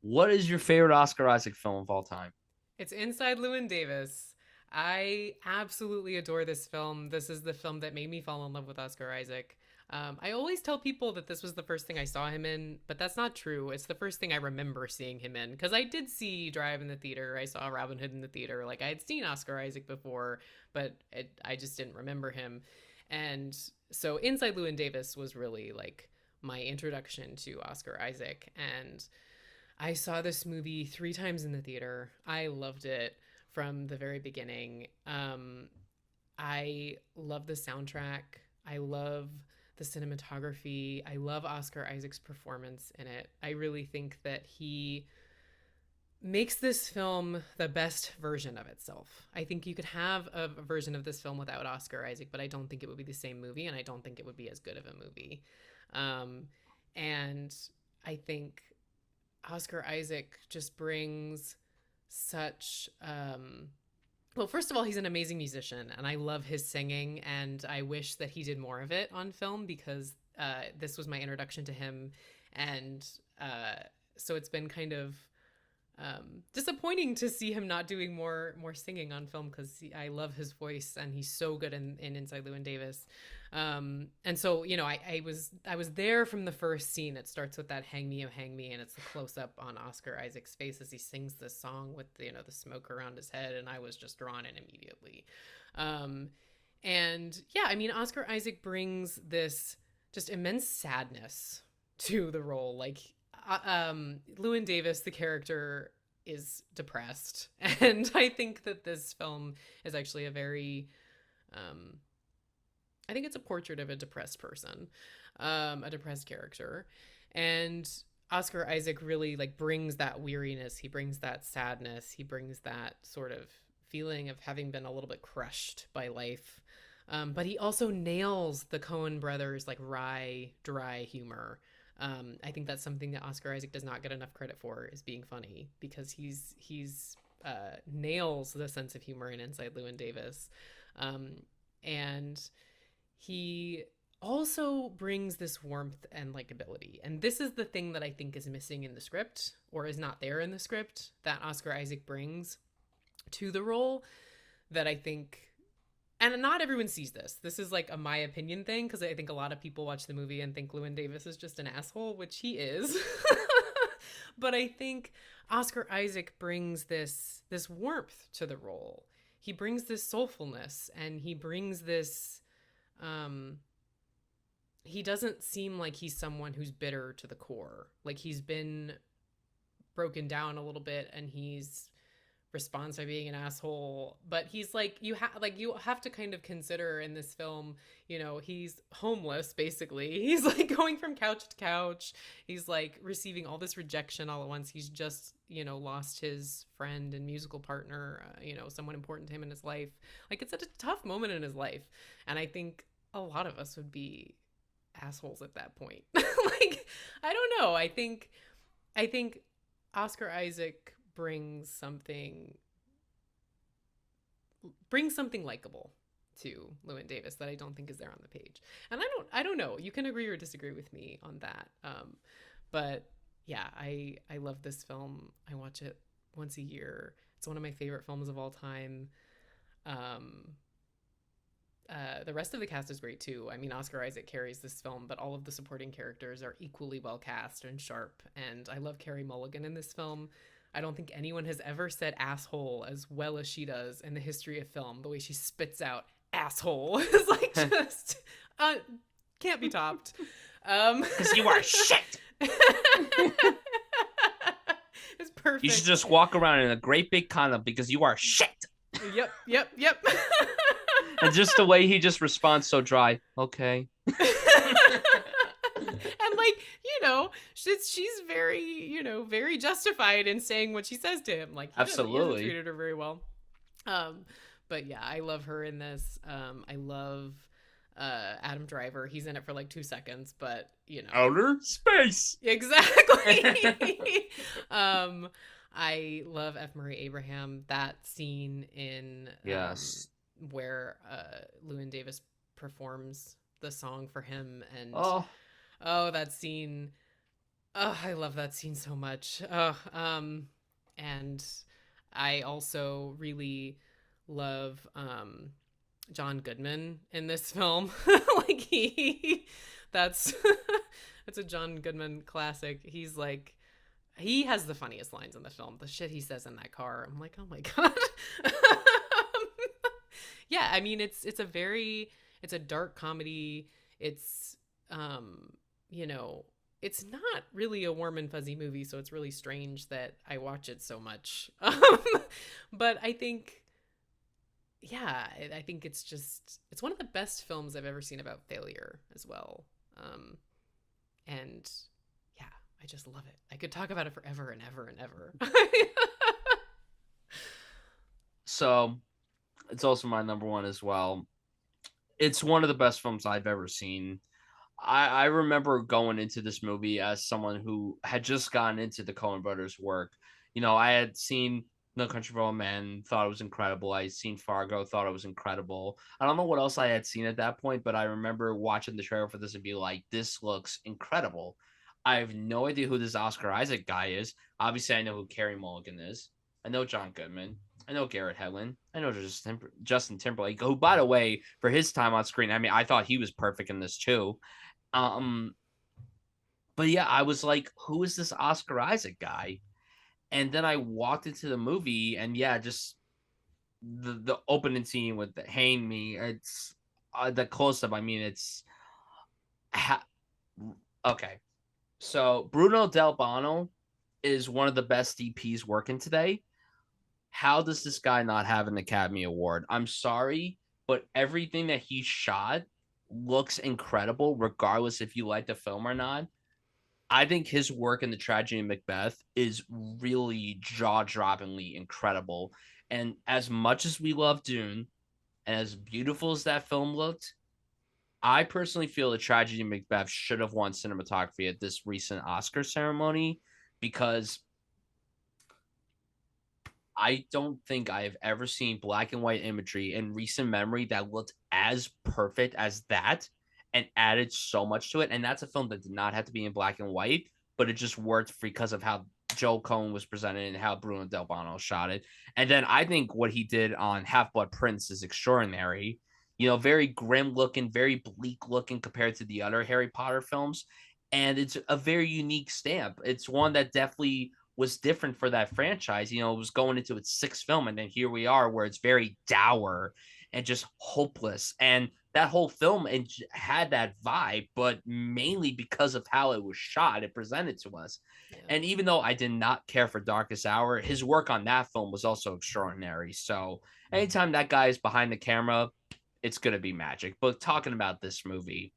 what is your favorite Oscar Isaac film of all time? It's Inside Llewyn Davis. I absolutely adore this film. This is the film that made me fall in love with Oscar Isaac. I always tell people that this was the first thing I saw him in, but that's not true. It's the first thing I remember seeing him in because I did see Drive in the theater. I saw Robin Hood in the theater. Like I had seen Oscar Isaac before, but I just didn't remember him. And so Inside Llewyn Davis was really like my introduction to Oscar Isaac. And I saw this movie 3 times in the theater. I loved it from the very beginning. I love the soundtrack. I love the cinematography. I love Oscar Isaac's performance in it. I really think that he makes this film the best version of itself. I think you could have a version of this film without Oscar Isaac, but I don't think it would be the same movie, and I don't think it would be as good of a movie. Um, and I think Oscar Isaac just brings such well, first of all, he's an amazing musician and I love his singing, and I wish that he did more of it on film because this was my introduction to him. And so it's been kind of disappointing to see him not doing more singing on film because I love his voice and he's so good in Inside Llewyn Davis. And so I was there from the first scene. It starts with that "Hang me, oh hang me," and it's the close up on Oscar Isaac's face as he sings this song with the smoke around his head, and I was just drawn in immediately. And yeah, I mean, Oscar Isaac brings this just immense sadness to the role. Like Llewyn Davis, the character, is depressed, and I think that this film is actually a very I think it's a portrait of a depressed person, a depressed character. And Oscar Isaac really like brings that weariness. He brings that sadness. He brings that sort of feeling of having been a little bit crushed by life. But he also nails the Coen Brothers like wry, dry humor. I think that's something that Oscar Isaac does not get enough credit for, is being funny, because he's nails the sense of humor in Inside Llewyn Davis. And he also brings this warmth and likability. And this is the thing that I think is missing in the script, or is not there in the script, that Oscar Isaac brings to the role, that I think, and not everyone sees this. This is like a my opinion thing, because I think a lot of people watch the movie and think Llewyn Davis is just an asshole, which he is. But I think Oscar Isaac brings this warmth to the role. He brings this soulfulness, and he brings this he doesn't seem like he's someone who's bitter to the core. Like he's been broken down a little bit and he's responds by being an asshole, but he's like you have to kind of consider in this film, he's homeless basically. He's like going from couch to couch. He's like receiving all this rejection all at once. He's just lost his friend and musical partner, someone important to him in his life. Like it's at a tough moment in his life, and I think a lot of us would be assholes at that point. Like I don't know, I think Oscar Isaac brings something likable to Llewyn Davis that I don't think is there on the page. And I don't know, you can agree or disagree with me on that. But yeah, I love this film. I watch it once a year. It's one of my favorite films of all time. The rest of the cast is great too. I mean, Oscar Isaac carries this film, but all of the supporting characters are equally well cast and sharp. And I love Carey Mulligan in this film. I don't think anyone has ever said asshole as well as she does in the history of film. The way she spits out asshole is like just can't be topped. Because you are shit. It's perfect. You should just walk around in a great big condom because you are shit. Yep. And just the way he just responds so dry. Okay. And like, she's very, very justified in saying what she says to him. Like, he hasn't treated her very well. But yeah, I love her in this. I love Adam Driver. He's in it for like 2 seconds, but Outer space. exactly. um, I love F. Murray Abraham. That scene in Yes. where Llewyn Davis performs the song for him, and Oh, oh, that scene. Oh, I love that scene so much. Oh, and I also really love John Goodman in this film. Like that's that's a John Goodman classic. He's like he has the funniest lines in the film. The shit he says in that car. I'm like, "Oh my god." Yeah, I mean it's a dark comedy. It's um, you know, it's not really a warm and fuzzy movie, so it's really strange that I watch it so much. But I think yeah, I think it's one of the best films I've ever seen about failure as well. Um, and yeah, I just love it. I could talk about it forever and ever and ever. so it's also my number one as well. It's one of the best films I've ever seen. I remember going into this movie as someone who had just gotten into the Coen Brothers work. I had seen No Country for Old Men, thought it was incredible. I had seen Fargo, thought it was incredible. I don't know what else I had seen at that point, but I remember watching the trailer for this and be like, this looks incredible. I have no idea who this Oscar Isaac guy is. Obviously, I know who Carey Mulligan is. I know John Goodman. I know Garrett Hedlund. I know Justin Timberlake, who, by the way, for his time on screen, I mean, I thought he was perfect in this too. Um, but yeah, I was like, who is this Oscar Isaac guy? And then I walked into the movie, and yeah, just the opening scene with the hang me. It's the close up. I mean, it's ha- okay. So Bruno Del Bono is one of the best DPs working today. How does this guy not have an Academy Award? I'm sorry, but everything that he shot looks incredible, regardless if you like the film or not. I think his work in the tragedy of Macbeth is really jaw-droppingly incredible. And as much as we love Dune, and as beautiful as that film looked, I personally feel the tragedy of Macbeth should have won cinematography at this recent Oscar ceremony because I don't think I have ever seen black and white imagery in recent memory that looked as perfect as that and added so much to it. And that's a film that did not have to be in black and white, but it just worked because of how Joel Coen was presented and how Bruno Del Bono shot it. And then I think what he did on Half Blood Prince is extraordinary. Very grim looking, very bleak looking compared to the other Harry Potter films. And it's a very unique stamp. It's one that definitely was different for that franchise. It was going into its sixth film, and then here we are where it's very dour and just hopeless. And that whole film had that vibe, but mainly because of how it was shot, it presented to us. Yeah. And even though I did not care for Darkest Hour, his work on that film was also extraordinary. So anytime that guy is behind the camera, it's going to be magic. But talking about this movie,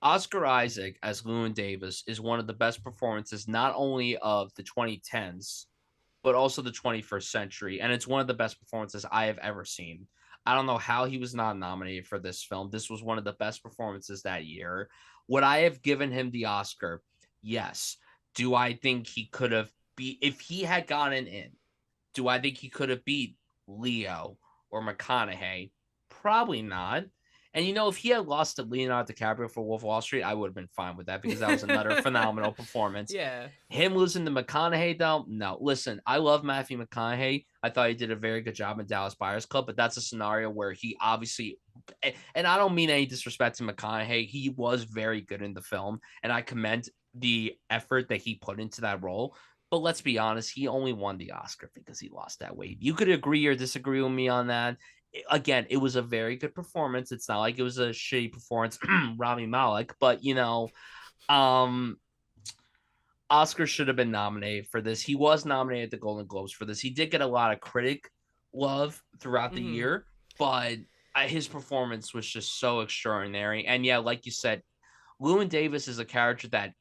Oscar Isaac as Llewyn Davis is one of the best performances not only of the 2010s but also the 21st century, and it's one of the best performances I have ever seen. I don't know how he was not nominated for this film. This was one of the best performances that year. Would I have given him the Oscar? Yes. Do I think he could have beat if he had gotten in? Do I think he could have beat Leo or McConaughey? Probably not. And if he had lost to Leonardo DiCaprio for Wolf of Wall Street, I would have been fine with that because that was another phenomenal performance. Yeah. Him losing to McConaughey, though, no. Listen, I love Matthew McConaughey. I thought he did a very good job in Dallas Buyers Club, but that's a scenario where he obviously, and I don't mean any disrespect to McConaughey, he was very good in the film, and I commend the effort that he put into that role. But let's be honest, he only won the Oscar because he lost that weight. You could agree or disagree with me on that. Again, it was a very good performance. It's not like it was a shitty performance, Rami Malek, but um, Oscar should have been nominated for this. He was nominated at the Golden Globes for this. He did get a lot of critic love throughout the Mm-hmm. year, but his performance was just so extraordinary. And yeah, like you said, Llewyn Davis is a character that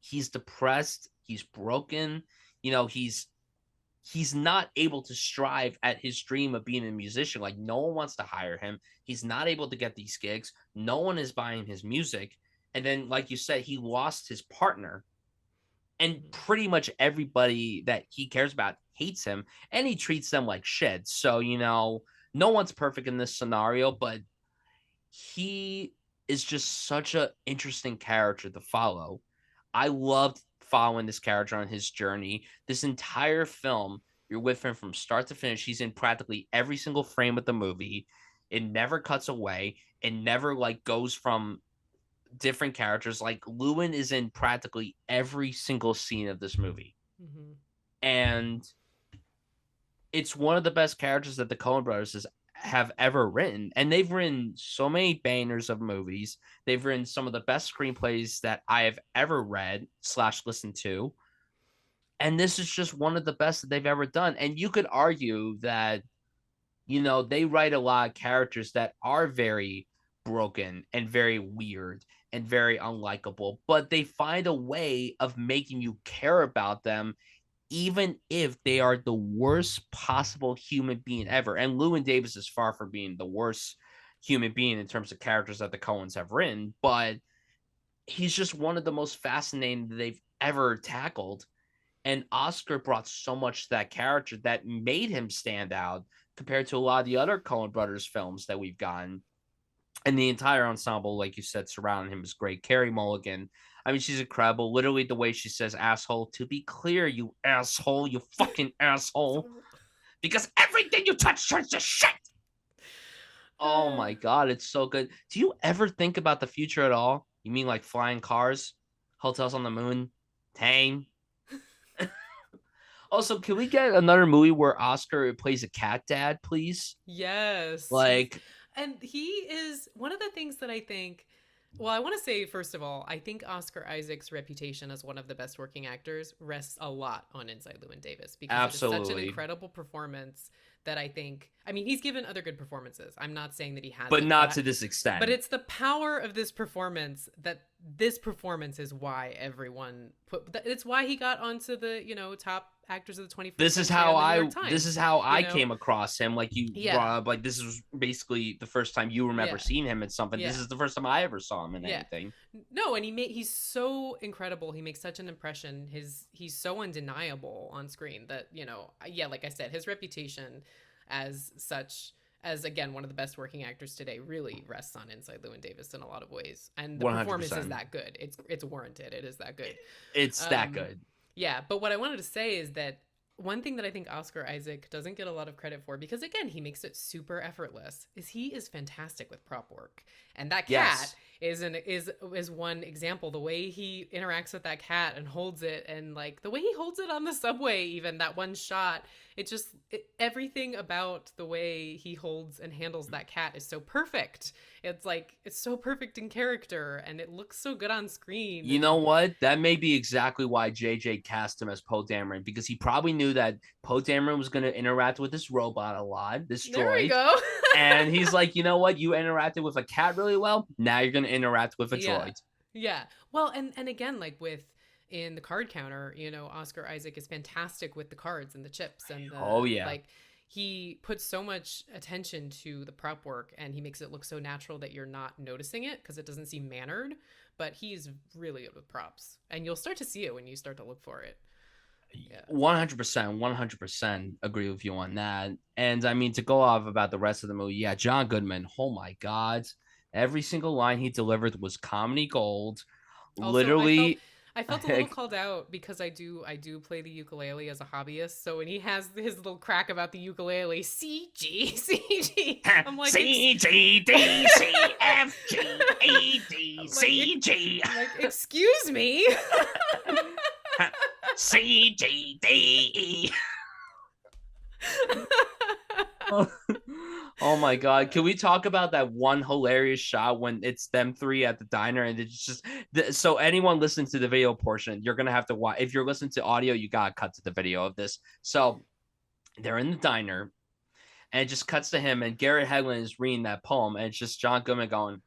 he's depressed, he's broken, he's he's not able to strive at his dream of being a musician. Like, no one wants to hire him. He's not able to get these gigs. No one is buying his music. And then, like you said, he lost his partner. And Mhm. pretty much everybody that he cares about hates him. And he treats them like shit. So, no one's perfect in this scenario, but he is just such an interesting character to follow. I loved following this character on his journey. This entire film, you're with him from start to finish. He's in practically every single frame of the movie. It never cuts away. It never like goes from different characters. Like Llewyn is in practically every single scene of this movie. Mhm. And it's one of the best characters that the Coen Brothers have ever written. And they've written so many bangers of movies. They've written some of the best screenplays that I have ever read / listened to. And this is just one of the best that they've ever done. And you could argue that, they write a lot of characters that are very broken and very weird and very unlikable, but they find a way of making you care about them even if they are the worst possible human being ever. And Llewyn Davis is far from being the worst human being in terms of characters that the Coens have written, but he's just one of the most fascinating they've ever tackled. And Oscar brought so much to that character that made him stand out compared to a lot of the other Coen Brothers films that we've gotten. And the entire ensemble, like you said, surrounding him is great. Carey Mulligan, I mean, she's incredible. Literally, the way she says "asshole." To be clear, you asshole, you fucking asshole, So, because everything you touch turns to shit. Oh uh, my god, it's so good. Do you ever think about the future at all? You mean like flying cars, hotels on the moon, Tang? Also, can we get another movie where Oscar plays a cat dad, please? yes, Like, and he is one of the things that I think. Well, I want to say first of all, I think Oscar Isaac's reputation as one of the best working actors rests a lot on Inside Llewyn Davis because it is such an absolutely, incredible performance that I think. I mean, he's given other good performances. I'm not saying that he but hasn't, not to this but extent. it's the power of this performance that this performance is why everyone put. It's why he got onto the top actors of the 21st This is century how on the New I York this Times. is how You I know, came across him. Like you yeah, brought up, like this was basically the first time you remember yeah, seeing him in something. This yeah. is the first time I ever saw him in Yeah. anything. No, and he's so incredible. He makes such an impression. He's so undeniable on screen that, yeah, like I said, his reputation as such as again one of the best working actors today really rests on Inside Llewyn Davis in a lot of ways. And the One hundred performance is percent. that good. It's warranted. It is that good. It's that Um good. yeah, but what I wanted to say is that one thing that I think Oscar Isaac doesn't get a lot of credit for, because again, he makes it super effortless, is he is fantastic with prop work. And that cat Yes. is one example. The way he interacts with that cat and holds it, and like the way he holds it on the subway, even that one shot, everything about the way he holds and handles that cat is so perfect. It's so perfect in character, and it looks so good on screen. You know And what? That may be exactly why JJ cast him as Poe Dameron, because he probably knew that Poe Dameron was going to interact with this robot a lot, this there we droid. go. And he's like, you know what? You interacted with a cat really well. Now you're going to interact with a Yeah. droid. Yeah. Well, and again, like with in the card counter, Oscar Isaac is fantastic with the cards and the chips and Oh, the yeah. like he puts so much attention to the prop work, and he makes it look so natural that you're not noticing it because it doesn't seem mannered, but he's really good with props. And you'll start to see it when you start to look for it. Yeah. 100%, 100% agree with you on that. And I mean, to go off about the rest of the movie, yeah, John Goodman, oh my God. Every single line he delivered was comedy gold. Also, Literally, I felt a little called out because I do play the ukulele as a hobbyist. So when he has his little crack about the ukulele, CG, CG, I'm like, C, G, D, C, F, G, A, D, I'm like, C, G, I'm like, excuse me. C, G, D, E. Oh my God. Can we talk about that one hilarious shot when it's them three at the diner and it's just so anyone listening to the video portion, you're going to have to watch. If you're listening to audio, you got to cut to the video of this. So they're in the diner and it just cuts to him and Garrett Hedlund is reading that poem and it's just John Goodman going,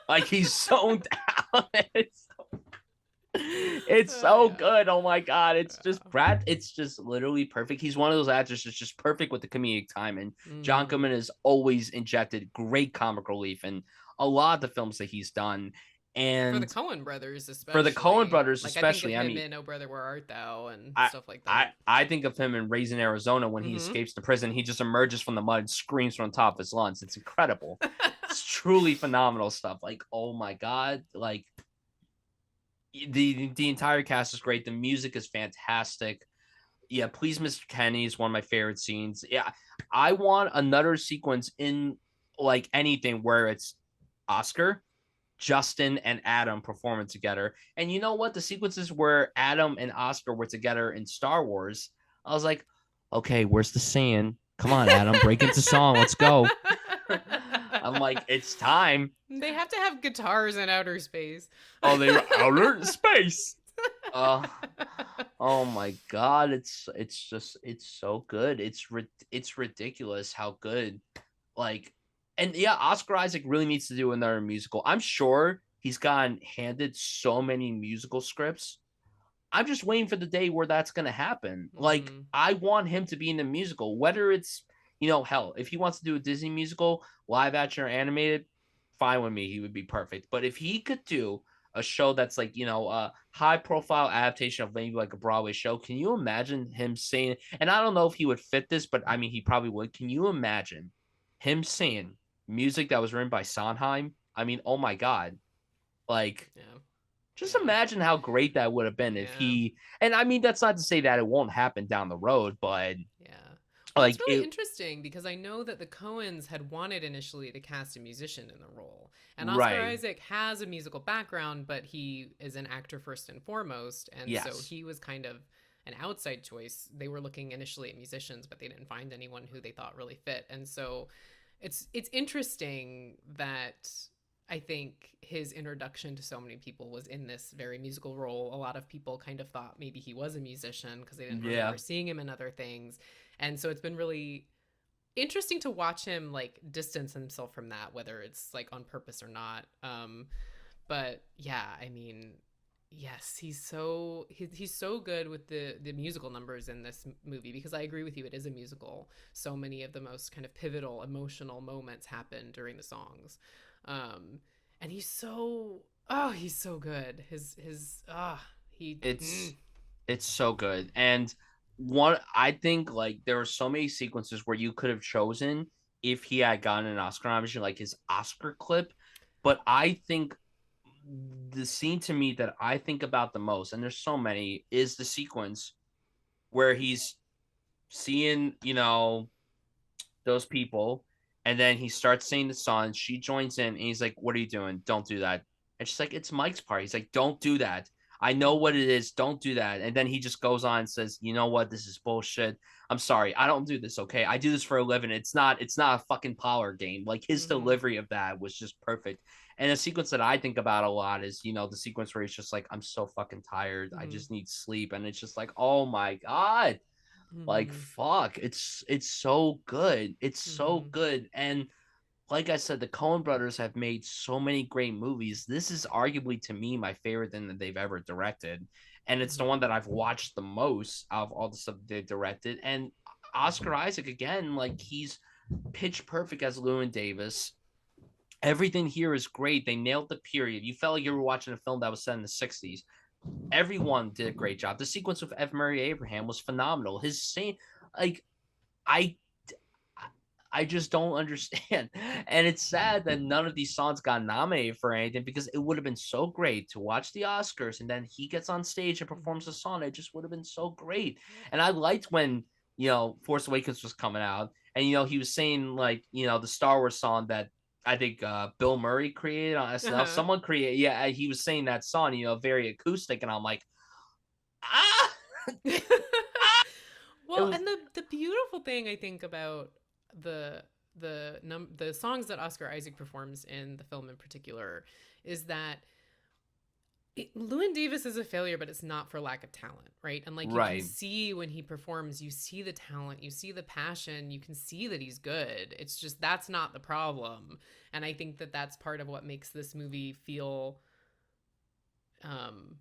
like he's zoned out. It's Oh so yeah. good. Oh my god, it's just Yeah. Brad. It's just literally perfect. He's one of those actors that's just perfect with the comedic timing. John Mm-hmm. Goodman has always injected great comic relief in a lot of the films that he's done, For the and Coen Brothers, for the Coen especially. Brothers, Like I think of especially. I him mean, in "Oh Brother, Where Art Thou" and I stuff like I that. I think of him in Raising Arizona when he Mm-hmm. escapes the prison. He just emerges from the mud and screams from the top of his lungs. It's incredible. It's truly phenomenal stuff. Like, oh my god, like the entire cast is great. The music is fantastic. Yeah, Please Mr. Kenny is one of my favorite scenes. Yeah, I want another sequence in like anything where it's Oscar, Justin, and Adam performing together. And you know what? The sequences where Adam and Oscar were together in Star Wars, I was like, okay, where's the singing? Come on, Adam, break into song. Let's go. I'm like, it's time. They have to have guitars in outer space. Oh, they were outer space. Uh, oh my god, it's just it's so good. It's ridiculous how good. Like, and yeah, Oscar Isaac really needs to do another musical. I'm sure he's gotten handed so many musical scripts. I'm just waiting for the day where that's gonna happen. Like, Mm-hmm. I want him to be in the musical, whether it's hell, if he wants to do a Disney musical, live action or animated, fine with me. He would be perfect. But if he could do a show that's like a high profile adaptation of maybe like a Broadway show, can you imagine him saying? And I don't know if he would fit this, but I mean he probably would. Can you imagine him saying music that was written by Sondheim? I mean, oh my god, like Yeah. just Yeah. imagine how great that would have been if Yeah. he. And I mean, that's not to say that it won't happen down the road, but Yeah. Well, it's like really it, interesting because I know that the Coens had wanted initially to cast a musician in the role. And Oscar right? Isaac has a musical background, but he is an actor first and foremost. And so Yes, he was kind of an outside choice. They were looking initially at musicians, but they didn't find anyone who they thought really fit. And so it's interesting that I think his introduction to so many people was in this very musical role. A lot of people kind of thought maybe he was a musician because they didn't yeah, remember seeing him in other things. And so it's been really interesting to watch him like distance himself from that, whether it's like on purpose or not. But yeah, I mean, yes, he's so good with the musical numbers in this movie because I agree with you, it is a musical. So many of the most kind of pivotal emotional moments happen during the songs. And he's so good. His he it's it's so good. And one, I think like there were so many sequences where you could have chosen if he had gotten an Oscar nomination, like his Oscar clip. But I think the scene to me that I think about the most, and there's so many, is the sequence where he's seeing, those people, and then he starts singing the song. She joins in, and he's like, "What are you doing? Don't do that." And she's like, "It's Mike's part." He's like, "Don't do that. I know what mm-hmm, it is. Don't do that." And then he just goes on and says, "You know what? This is bullshit. I'm sorry. I don't do this. Okay, I do this for a living. It's not a fucking power game." Like his mm-hmm, delivery of that was just perfect. And a sequence that I think about a lot is, the sequence where he's just like, "I'm so fucking tired. I mm-hmm, just need sleep." And it's just like, oh my god, like mm-hmm, fuck, it's so good. It's so mm-hmm, good. And like I said, the Coen brothers have made so many great movies. This is arguably to me my favorite thing that they've ever directed. And it's the mm-hmm, one that I've watched the most out of all the stuff they've directed. And Oscar Isaac again, like he's pitch perfect as Llewyn Davis. Everything here is great. They nailed the period. You felt like you were watching a film that was set in the 60s. Everyone did a great job. The sequence with F. Murray Abraham was phenomenal. His scene, like, I I just don't understand. And it's sad that none of these songs got nominated for anything because it would have been so great to watch the Oscars and then he gets on stage and performs a mm-hmm. song. It just would have been so great. Yep. And I liked when, Force Awakens was coming out and, he was saying, like, the Star Wars song that I think Bill Murray created on SNL. Uh-huh. Someone created, yeah, he was saying that song, very acoustic. And I'm like, ah, it Well, was, and the beautiful thing I think about the the songs that Oscar Isaac performs in the film in particular is that Llewyn Davis is a failure, but it's not for lack of talent, right? And like you can right. see when he performs, you see the talent, you see the passion, you can see that he's good. It's just that's not the problem, and I think that that's part of what makes this movie feel um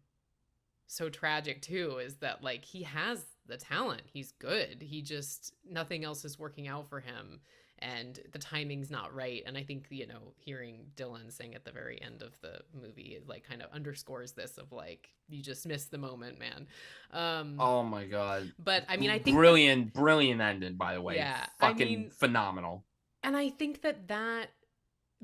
so tragic too is that like he has the talent, he's good, he just nothing else is working out for him, and the timing's not right. And I think, hearing Dylan sing at the very end of the movie like kind of underscores this of like you just missed the moment, man. um Oh my god. but I mean, I think that, Brilliant, brilliant ending, by the way. yeah, I Fucking mean, phenomenal. and I think that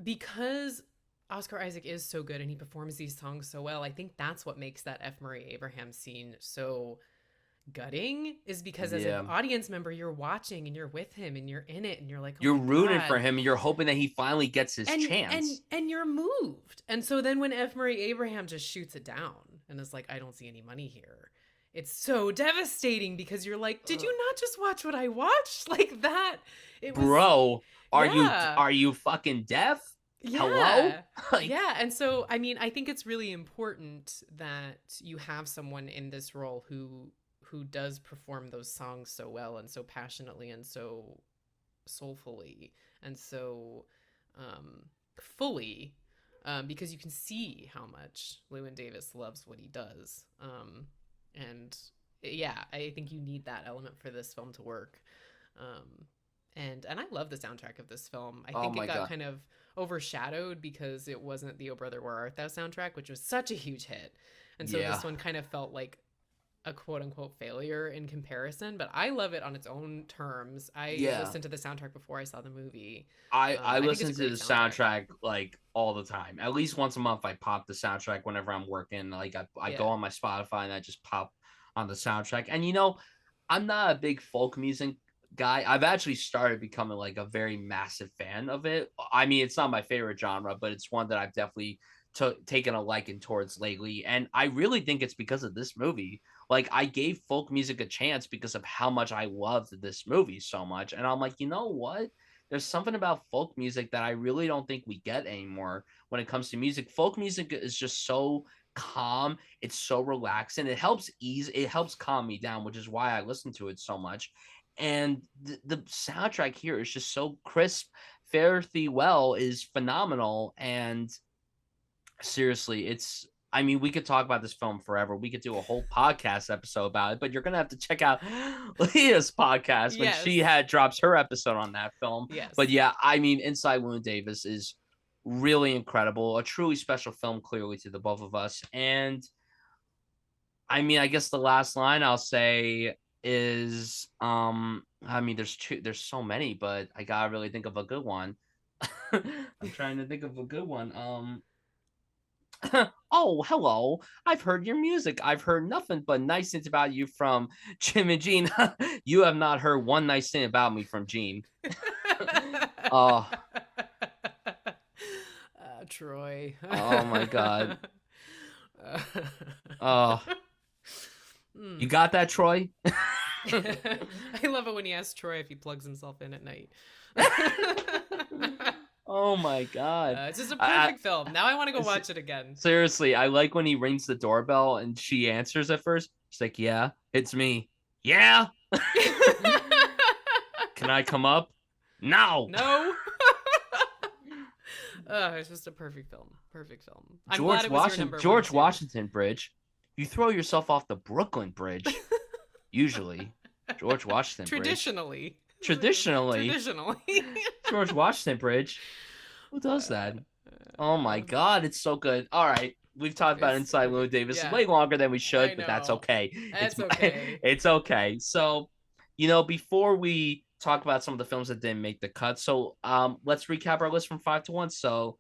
because Oscar Isaac is so good and he performs these songs so well, I think that's what makes that F. Murray Abraham scene so gutting, is because as an Yeah. audience member, you're watching and you're with him and you're in it and you're like, oh You're my rooting God. for him and you're hoping that he finally gets his And chance. and you're moved. And so then when F. Murray Abraham just shoots it down and is like, I don't see any money here, it's so devastating because you're like, did you not just watch what I watched? Like that. It was, Bro, yeah. are you fucking deaf? Hello? Yeah. Like, Yeah. And so, I mean, I think it's really important that you have someone in this role who does perform those songs so well and so passionately and so soulfully and so fully, because you can see how much Llewyn Davis loves what he does. And yeah, I think you need that element for this film to work. And I love the soundtrack of this film. I oh think it my got god. kind of overshadowed because it wasn't the "Oh Brother Where Art Thou" soundtrack, which was such a huge hit, and so Yeah. this one kind of felt like a quote unquote failure in comparison. But I love it on its own terms. I Yeah. listened to the soundtrack before I saw the movie. I I think it's a listen to the great soundtrack. soundtrack like all the time. At least once a month I pop the soundtrack whenever I'm working. Like I go Yeah, on my Spotify and I just pop on the soundtrack. And I'm not a big folk music guy. I've actually started becoming like a very massive fan of it. I mean, it's not my favorite genre, but it's one that I've definitely taken a liking towards lately. And I really think it's because of this movie. Like I gave folk music a chance because of how much I loved this movie so much. And I'm like, you know what? There's something about folk music that I really don't think we get anymore when it comes to music. Folk music is just so calm. It's so relaxing. It helps calm me down, which is why I listen to it so much. And the soundtrack here is just so crisp. Fare Thee Well is phenomenal. And seriously, I mean, we could talk about this film forever. We could do a whole podcast episode about it, but you're gonna have to check out Leah's podcast when yes, she had drops her episode on that film. But yes, yeah, I mean, Inside Llewyn Davis is really incredible, a truly special film, clearly to the both of us. And I mean, I guess the last line I'll say is, I mean, there's so many, but I gotta really think of a good one. I'm trying to think of a good one. Oh, hello. I've heard your music. I've heard nothing but nice things about you from Jim and Gene. You have not heard one nice thing about me from Gene. Oh, Troy. oh my God. Uh, Oh, you mm. got that, Troy? I love it when he asks Troy if he plugs himself in at night. Oh my God. It's just a I, perfect film. Now I want to go I, watch it again. seriously, I like when he rings the doorbell and she answers at first. She's like, "Yeah, it's me." Yeah. Can I come up? No. No. It's just a perfect film. Perfect film. I'm glad George it was your Washington number one George too. Washington Bridge. You throw yourself off the Brooklyn Bridge. Usually, George Washington Bridge. Traditionally. Traditionally, Traditionally. George Washington Bridge. Who does that? Oh my Uh, God, it's so good. All right, we've talked about it's Inside Llewyn Davis yeah. way longer than we should, I but that's know. okay. That's okay. It's okay. So, before we talk about some of the films that didn't make the cut, so let's recap our list from 5 to 1. So,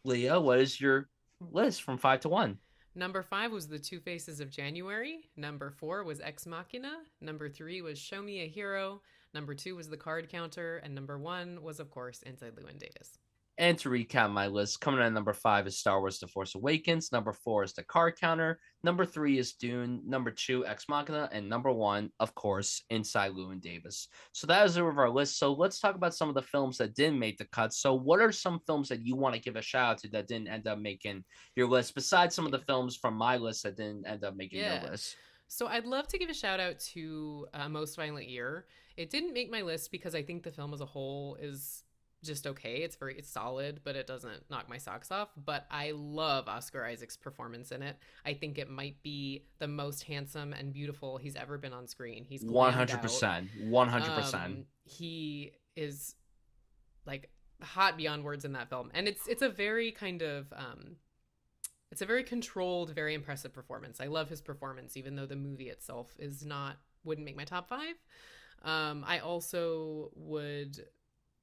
Leah, what is your list from 5 to 1? Number 5 was The Two Faces of January. Number 4 was Ex Machina. Number 3 was Show Me a Hero. Number 2 was The Card Counter. And number 1 was, of course, Inside Llewyn Davis. And to recap my list, coming in at number 5 is Star Wars The Force Awakens. Number 4 is The Card Counter. Number 3 is Dune. Number 2, Ex Machina. And number 1, of course, Inside Llewyn Davis. So that is over our list. So let's talk about some of the films that didn't make the cut. So what are some films that you want to give a shout out to that didn't end up making your list, besides some of the Yeah. films from my list that didn't end up making your Yeah. list? So I'd love to give a shout out to Most Violent Year. It didn't make my list because I think the film as a whole is just okay. It's solid, but it doesn't knock my socks off. But I love Oscar Isaac's performance in it. I think it might be the most handsome and beautiful he's ever been on screen. He's glammed out. 100%. 100%. He is like hot beyond words in that film, and it's a very kind of it's a very controlled, very impressive performance. I love his performance, even though the movie itself is not wouldn't make my top five. I also would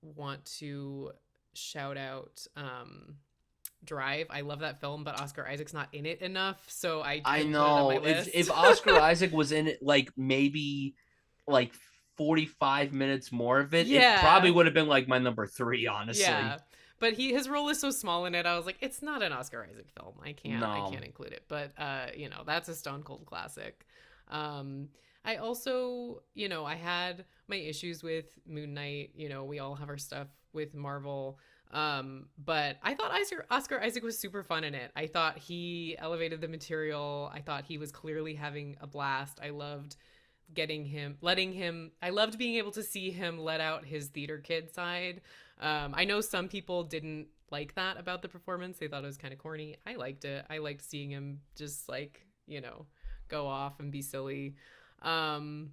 want to shout out Drive. I love that film, but Oscar Isaac's not in it enough, so I I couldn't put it on my know. list. If Oscar Isaac was in it, like maybe like 45 minutes more of it, it probably Yeah, would have been like my number three, honestly. yeah. But his role is so small in it. I was like, it's not an Oscar Isaac film. I No. can't include it. But that's a stone cold classic. I also, I had my issues with Moon Knight. We all have our stuff with Marvel. But I thought Oscar Isaac was super fun in it. I thought he elevated the material. I thought he was clearly having a blast. I loved I loved being able to see him let out his theater kid side. I know some people didn't like that about the performance. They thought it was kind of corny. I liked it. I liked seeing him just like, go off and be silly. Um,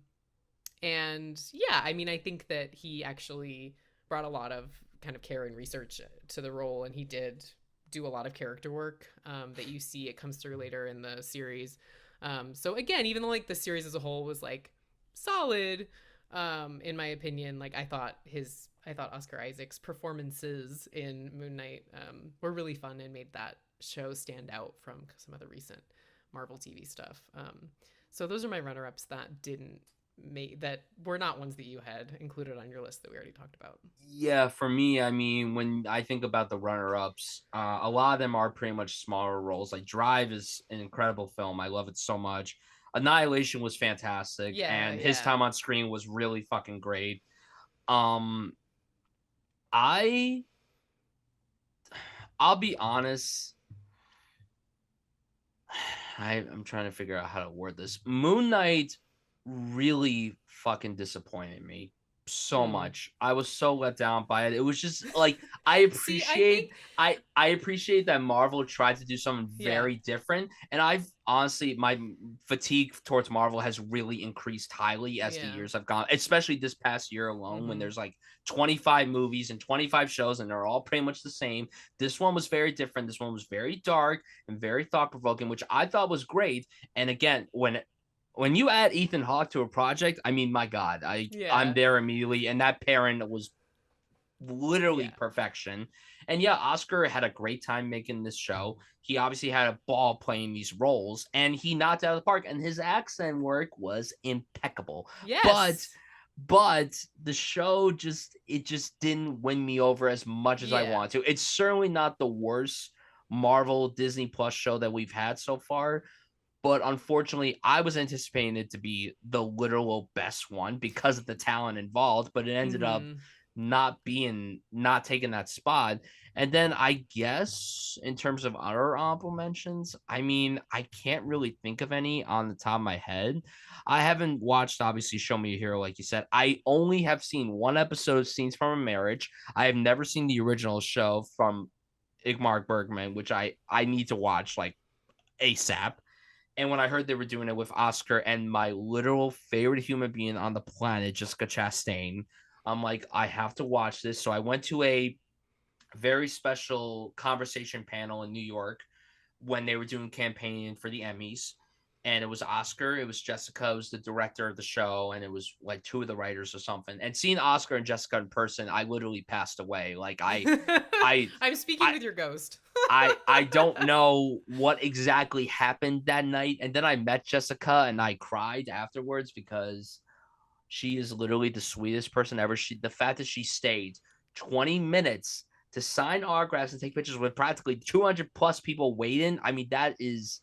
and yeah, I mean, I think that he actually brought a lot of kind of care and research to the role, and he did do a lot of character work that you see it comes through later in the series. So again, even though like the series as a whole was like solid, in my opinion, like I thought Oscar Isaac's performances in Moon Knight were really fun and made that show stand out from some of the recent Marvel TV stuff. So those are my runner-ups that were not ones that you had included on your list that we already talked about. Yeah, for me, I mean, when I think about the runner-ups, a lot of them are pretty much smaller roles. Like Drive is an incredible film. I love it so much. Annihilation was fantastic, Yeah, and his yeah. time on screen was really fucking great. Um, I I'll be honest. I'm trying to figure out how to word this. Moon Knight really fucking disappointed me so Mm. much. I was so let down by it. It was just like I See, I think appreciate I appreciate that Marvel tried to do something yeah. very different, and I've honestly my fatigue towards Marvel has really increased highly as the Yeah. years have gone, especially this past year alone when Mhm. there's like 25 movies and 25 shows and they're all pretty much the same. This one was very different. This one was very dark and very thought provoking, which I thought was great. And again, when you add Ethan Hawke to a project, I mean, my God, I'm Yeah. there immediately, and that pairing was literally Yeah. perfection. And yeah, Oscar had a great time making this show. He obviously had a ball playing these roles, and he knocked out of the park. And his accent work was impeccable. But Yes. but the show just didn't win me over as much as I Yeah. want to. It's certainly not the worst Marvel Disney Plus show that we've had so far, but unfortunately, I was anticipating it to be the literal best one because of the talent involved, but it ended up Mhm. not taking that spot. And then I guess in terms of other honorable mentions, I mean, I can't really think of any on the top of my head. I haven't watched obviously Show Me a Hero, like you said. I only have seen one episode of Scenes from a Marriage. I have never seen the original show from Igmar Bergman, which I need to watch like ASAP. And when I heard they were doing it with Oscar and my literal favorite human being on the planet, Jessica Chastain, I'm like, I have to watch this. So I went to a very special conversation panel in New York when they were doing campaigning for the Emmys. And it was Oscar, it was Jessica, it was the director of the show, and it was like two of the writers or something. And seeing Oscar and Jessica in person, I literally passed away. I, I'm speaking I, with your ghost. I don't know what exactly happened that night. And then I met Jessica and I cried afterwards because she is literally the sweetest person ever. The fact that she stayed 20 minutes to sign autographs and take pictures with practically 200 plus people waiting. I mean, that is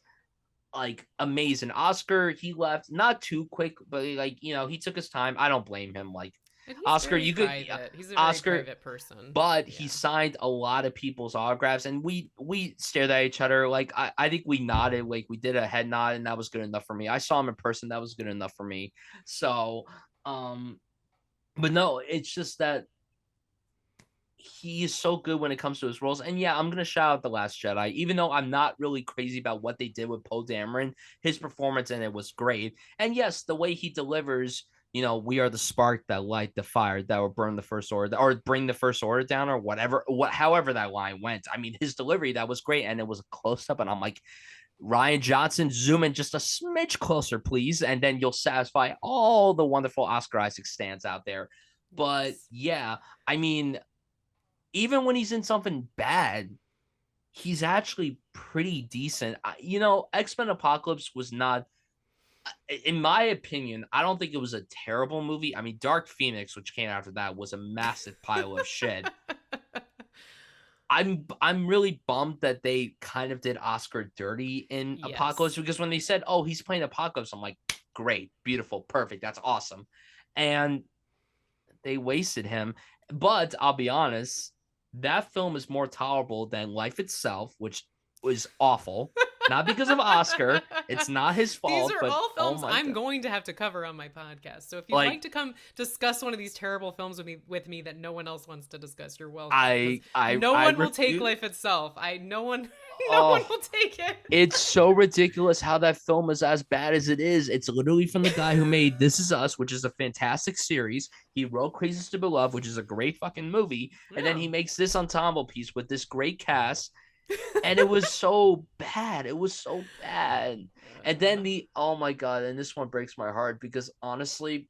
like amazing. Oscar, he left not too quick, but like, he took his time. I don't blame him. Like And he's Oscar, very you could private. He's a very Oscar private person. but he Yeah. signed a lot of people's autographs and we stared at each other like I think we nodded, like we did a head nod, and that was good enough for me. I saw him in person, that was good enough for me. So but no, it's just that he is so good when it comes to his roles. And yeah, I'm gonna shout out The Last Jedi, even though I'm not really crazy about what they did with Poe Dameron. His performance in it was great. And yes, the way he delivers, we are the spark that light the fire that will burn the first order or bring the first order down or whatever, however that line went. I mean, his delivery, that was great. And it was a close up, and I'm like, Ryan Johnson, zoom in just a smidge closer, please, and then you'll satisfy all the wonderful Oscar Isaac stands out there. But Yes. yeah, I mean, even when he's in something bad, he's actually pretty decent. X-Men Apocalypse was not, in my opinion, I don't think it was a terrible movie. I mean, Dark Phoenix, which came after that, was a massive pile of shit. I'm really bummed that they kind of did Oscar dirty in Apocalypse, Yes. because when they said, "Oh, he's playing Apocalypse," I'm like, "Great, beautiful, perfect, that's awesome," and they wasted him. But I'll be honest, that film is more tolerable than Life Itself, which was awful. Not because of Oscar. It's not his These fault, are but all oh films my I'm god. going to have to cover on my podcast. So if you'd like Like to come discuss one of these terrible films with me that no one else wants to discuss, you're welcome. Because I I no I one will take refuse. Life Itself. No one, no one Oh, will take it. it's so ridiculous how that film is as bad as it is. It's literally from the guy who made This Is Us, which is a fantastic series. He wrote Crazy to Be Loved, which is a great fucking movie. And then Yeah. he makes this ensemble piece with this great cast. And it was so bad. It was so bad. And then oh my God, and this one breaks my heart because honestly,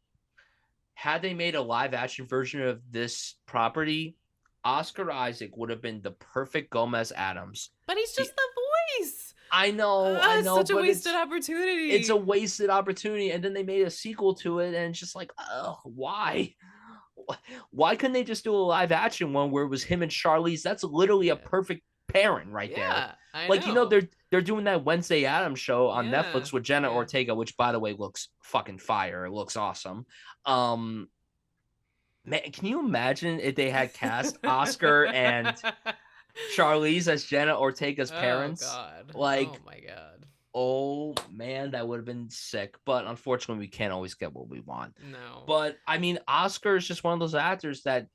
had they made a live action version of this property, Oscar Isaac would have been the perfect Gomez Adams. But he's He, just the voice. I It's know, such a but wasted it's a opportunity. wasted opportunity. And then they made a sequel to it, and it's just like, oh, why? Why couldn't they just do a live action one where it was him and Charlize? That's literally a Yeah. perfect pairing right there. Yeah, I Like, know. they're doing that Wednesday Addams show on Yeah. Netflix with Jenna Yeah. Ortega, which by the way looks fucking fire. It looks awesome. Um Man, can you imagine if they had cast Oscar and Charlize as Jenna Ortega's Oh parents? god. Oh Like, my god. oh man, that would have been sick. But unfortunately, we can't always get what we want. No. But I mean, Oscar is just one of those actors that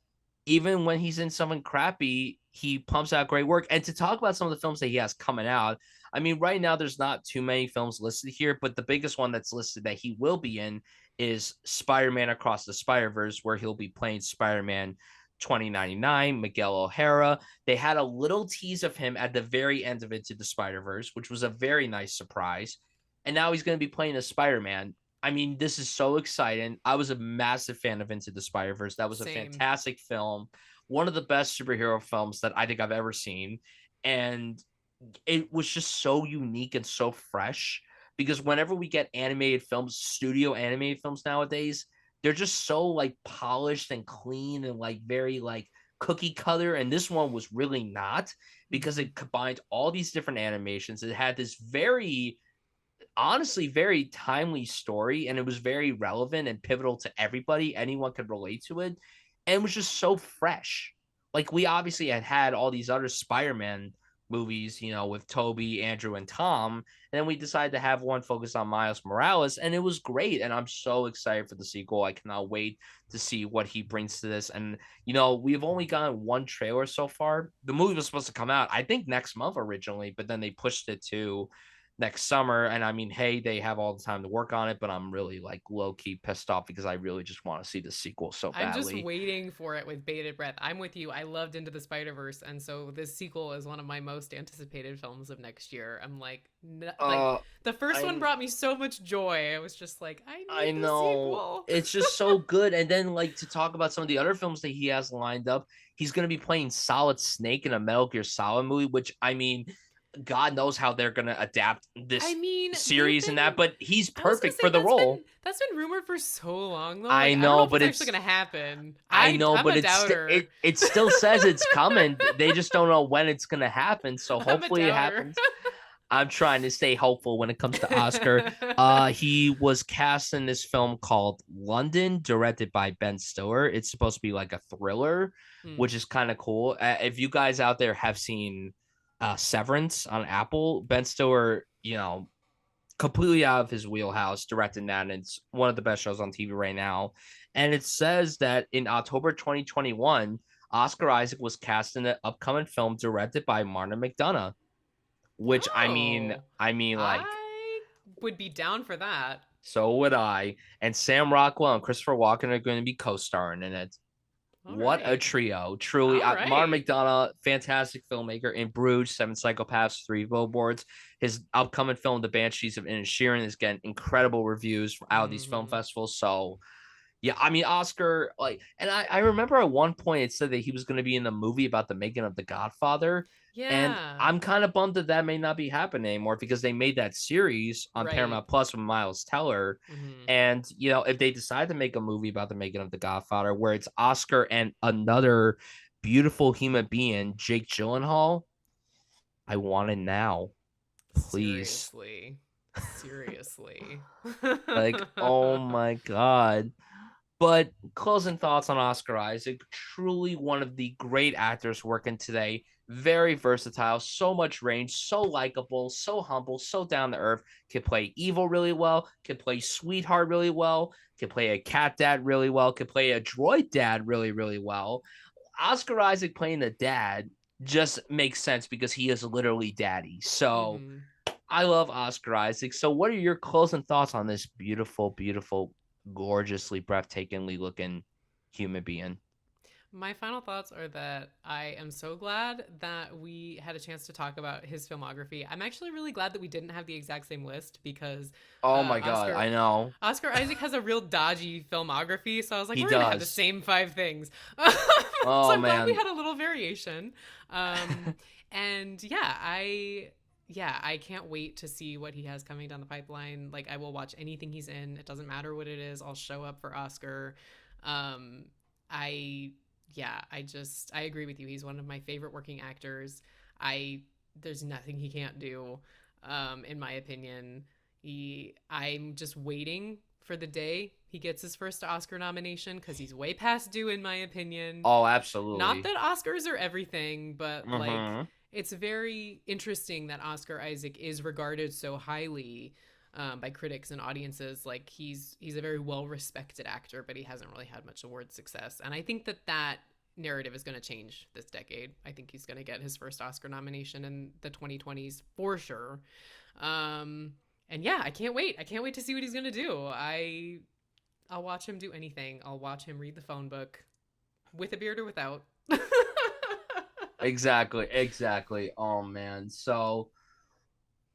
even when he's in something crappy, he pumps out great work. And to talk about some of the films that he has coming out, I mean, right now there's not too many films listed here, but the biggest one that's listed that he will be in is Spider-Man Across the Spider-Verse, where he'll be playing Spider-Man 2099, Miguel O'Hara. They had a little tease of him at the very end of Into the Spider-Verse, which was a very nice surprise. And now he's going to be playing a Spider-Man. I mean, this is so exciting. I was a massive fan of Into the Spider-Verse. That was a Same. fantastic film. One of the best superhero films that I think I've ever seen. And it was just so unique and so fresh because whenever we get animated films, studio animated films nowadays, they're just so like polished and clean and like very like cookie cutter. And this one was really not because Mhm. it combined all these different animations. It had this very honestly very timely story, and it was very relevant and pivotal to everybody. Anyone could relate to it, and it was just so fresh. Like, we obviously had all these other Spider-Man movies, with Toby, Andrew, and Tom, and then we decided to have one focused on Miles Morales, and it was great. And I'm so excited for the sequel. I cannot wait to see what he brings to this. And we've only gotten one trailer so far. The movie was supposed to come out, I think, next month originally, but then they pushed it to next summer. And I mean, hey, they have all the time to work on it, but I'm really like low key pissed off because I really just want to see the sequel so I'm just badly. waiting for it with bated breath. I'm with you. I loved Into the Spider-Verse, and so this sequel is one of my most anticipated films of next year. I'm like, like Uh, the first one I brought me so much joy. I was just like, I I need the know sequel. it's just so good. And then like to talk about some of the other films that he has lined up, he's gonna be playing Solid Snake in a Metal Gear Solid movie, which I mean, God knows how they're gonna adapt I this mean, they've series and that, been. but he's I was gonna perfect say for the role. that's been rumored for so long though. Like I I don't know know, if but it's actually gonna happen. I know, I'm but a doubter. it still says it's coming. They just don't know when it's gonna happen. So I'm a hopefully it doubter. happens. I'm trying to stay hopeful when it comes to Oscar. He was cast in this film called London, directed by Ben Stiller. It's supposed to be like a thriller, Hmm. which is kind of cool. If you guys out there have seen Severance on Apple, Ben Stiller, completely out of his wheelhouse directing that, and it's one of the best shows on TV right now. And it says that in October 2021, Oscar Isaac was cast in an upcoming film directed by Martin McDonagh, which Oh, like, I would be down for that. so would I. And Sam Rockwell and Christopher Walken are going to be co-starring in it. All What a right. trio. Truly. All Martin right. McDonagh, fantastic filmmaker in Bruges, Seven Psychopaths, Three Billboards. His upcoming film, The Banshees of Inisherin, is getting incredible reviews out of these film Mm-hmm. festivals. So, yeah, I mean, Oscar, like, and I remember at one point it said that he was going to be in the movie about the making of The Godfather. And Yeah. I'm kind of bummed that that may not be happening anymore because they made that series on Right. Paramount Plus with Miles Teller. Mm-hmm. And, if they decide to make a movie about the making of The Godfather where it's Oscar and another beautiful human being, Jake Gyllenhaal, I want it now. Please. Seriously. Seriously. Like, oh my God. But closing thoughts on Oscar Isaac, truly one of the great actors working today. Very versatile, so much range, so likable, so humble, so down to earth. Could play evil really well, could play sweetheart really well, could play a cat dad really well, could play a droid dad really, really well. Oscar Isaac playing the dad just makes sense because he is literally daddy. So Mm-hmm. I love Oscar Isaac. So, what are your closing thoughts on this beautiful, beautiful, gorgeously, breathtakingly looking human being? My final thoughts are that I am so glad that we had a chance to talk about his filmography. I'm actually really glad that we didn't have the exact same list because Oh uh, my God, Oscar I know Oscar Isaac has a real dodgy filmography, so I was like, he we're gonna have the does. same five things. So Oh I'm glad we man, had a little variation. Um, and yeah, I can't wait to see what he has coming down the pipeline. Like, I will watch anything he's in. It doesn't matter what it is. I'll show up for Oscar. Um, I yeah, I agree with you. He's one of my favorite working actors. I There's nothing he can't do, in my opinion. I'm just waiting for the day he gets his first Oscar nomination because he's way past due, in my opinion. oh Not absolutely. that Oscars are everything, but like Mm-hmm. it's very interesting that Oscar Isaac is regarded so highly, by critics and audiences. Like he's a very well respected actor, but he hasn't really had much award success. And I think that narrative is going to change this decade. I think he's going to get his first Oscar nomination in the 2020s for sure. Um, and yeah, I can't wait. I can't wait to see what he's going to do. I'll watch him do anything. I'll watch him read the phone book with a beard or without. Exactly, exactly. Oh man, so.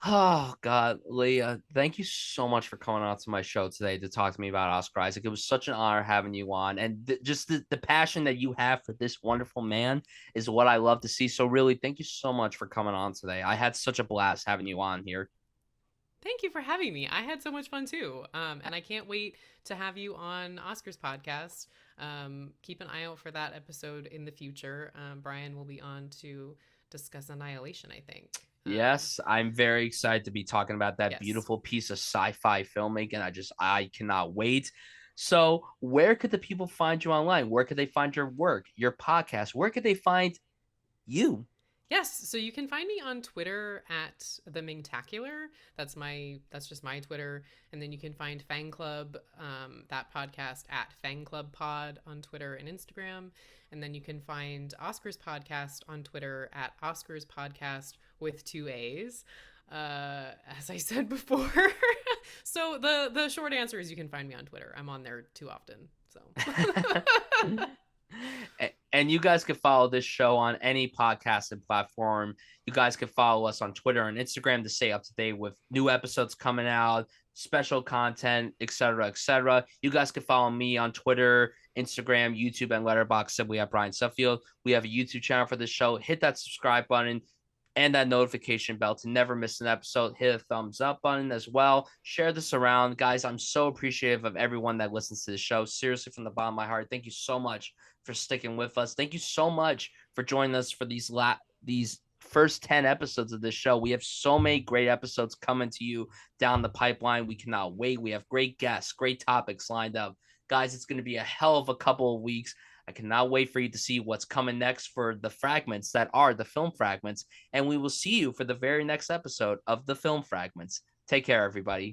Oh God, Leah, thank you so much for coming out to my show today to talk to me about Oscar Isaac. It was such an honor having you on, and just the passion that you have for this wonderful man is what I love to see. So really, thank you so much for coming on today. I had such a blast having you on here. Thank you for having me. I had so much fun too. And I can't wait to have you on Oscar's podcast. Keep an eye out for that episode in the future. Bryan will be on to discuss Annihilation, I think. Yes, I'm very excited to be talking about that Yes. beautiful piece of sci-fi filmmaking. I cannot wait. So, where could the people find you online? Where could they find your work, your podcast? Where could they find you? Yes, so you can find me on Twitter at the Mingtacular. That's just my Twitter, and then you can find Fang Club, that podcast at Fang Club Pod on Twitter and Instagram, and then you can find Oscars podcast on Twitter at Oscars Podcast with two A's. As I said before, so the short answer is you can find me on Twitter. I'm on there too often, so. And you guys can follow this show on any podcasting platform. You guys can follow us on Twitter and Instagram to stay up to date with new episodes coming out, special content, etc., etc. You guys can follow me on Twitter, Instagram, YouTube, and Letterboxd. Simply at Bryan Suffield. We have a YouTube channel for this show. Hit that subscribe button and that notification bell to never miss an episode. Hit a thumbs up button as well. Share this around. Guys, I'm so appreciative of everyone that listens to the show. Seriously, from the bottom of my heart, thank you so much for sticking with us. Thank you so much for joining us for these first 10 episodes of this show. We have so many great episodes coming to you down the pipeline. We cannot wait. We have great guests, great topics lined up. Guys, it's going to be a hell of a couple of weeks. I cannot wait for you to see what's coming next for the fragments that are the film fragments. And we will see you for the very next episode of the film fragments. Take care, everybody.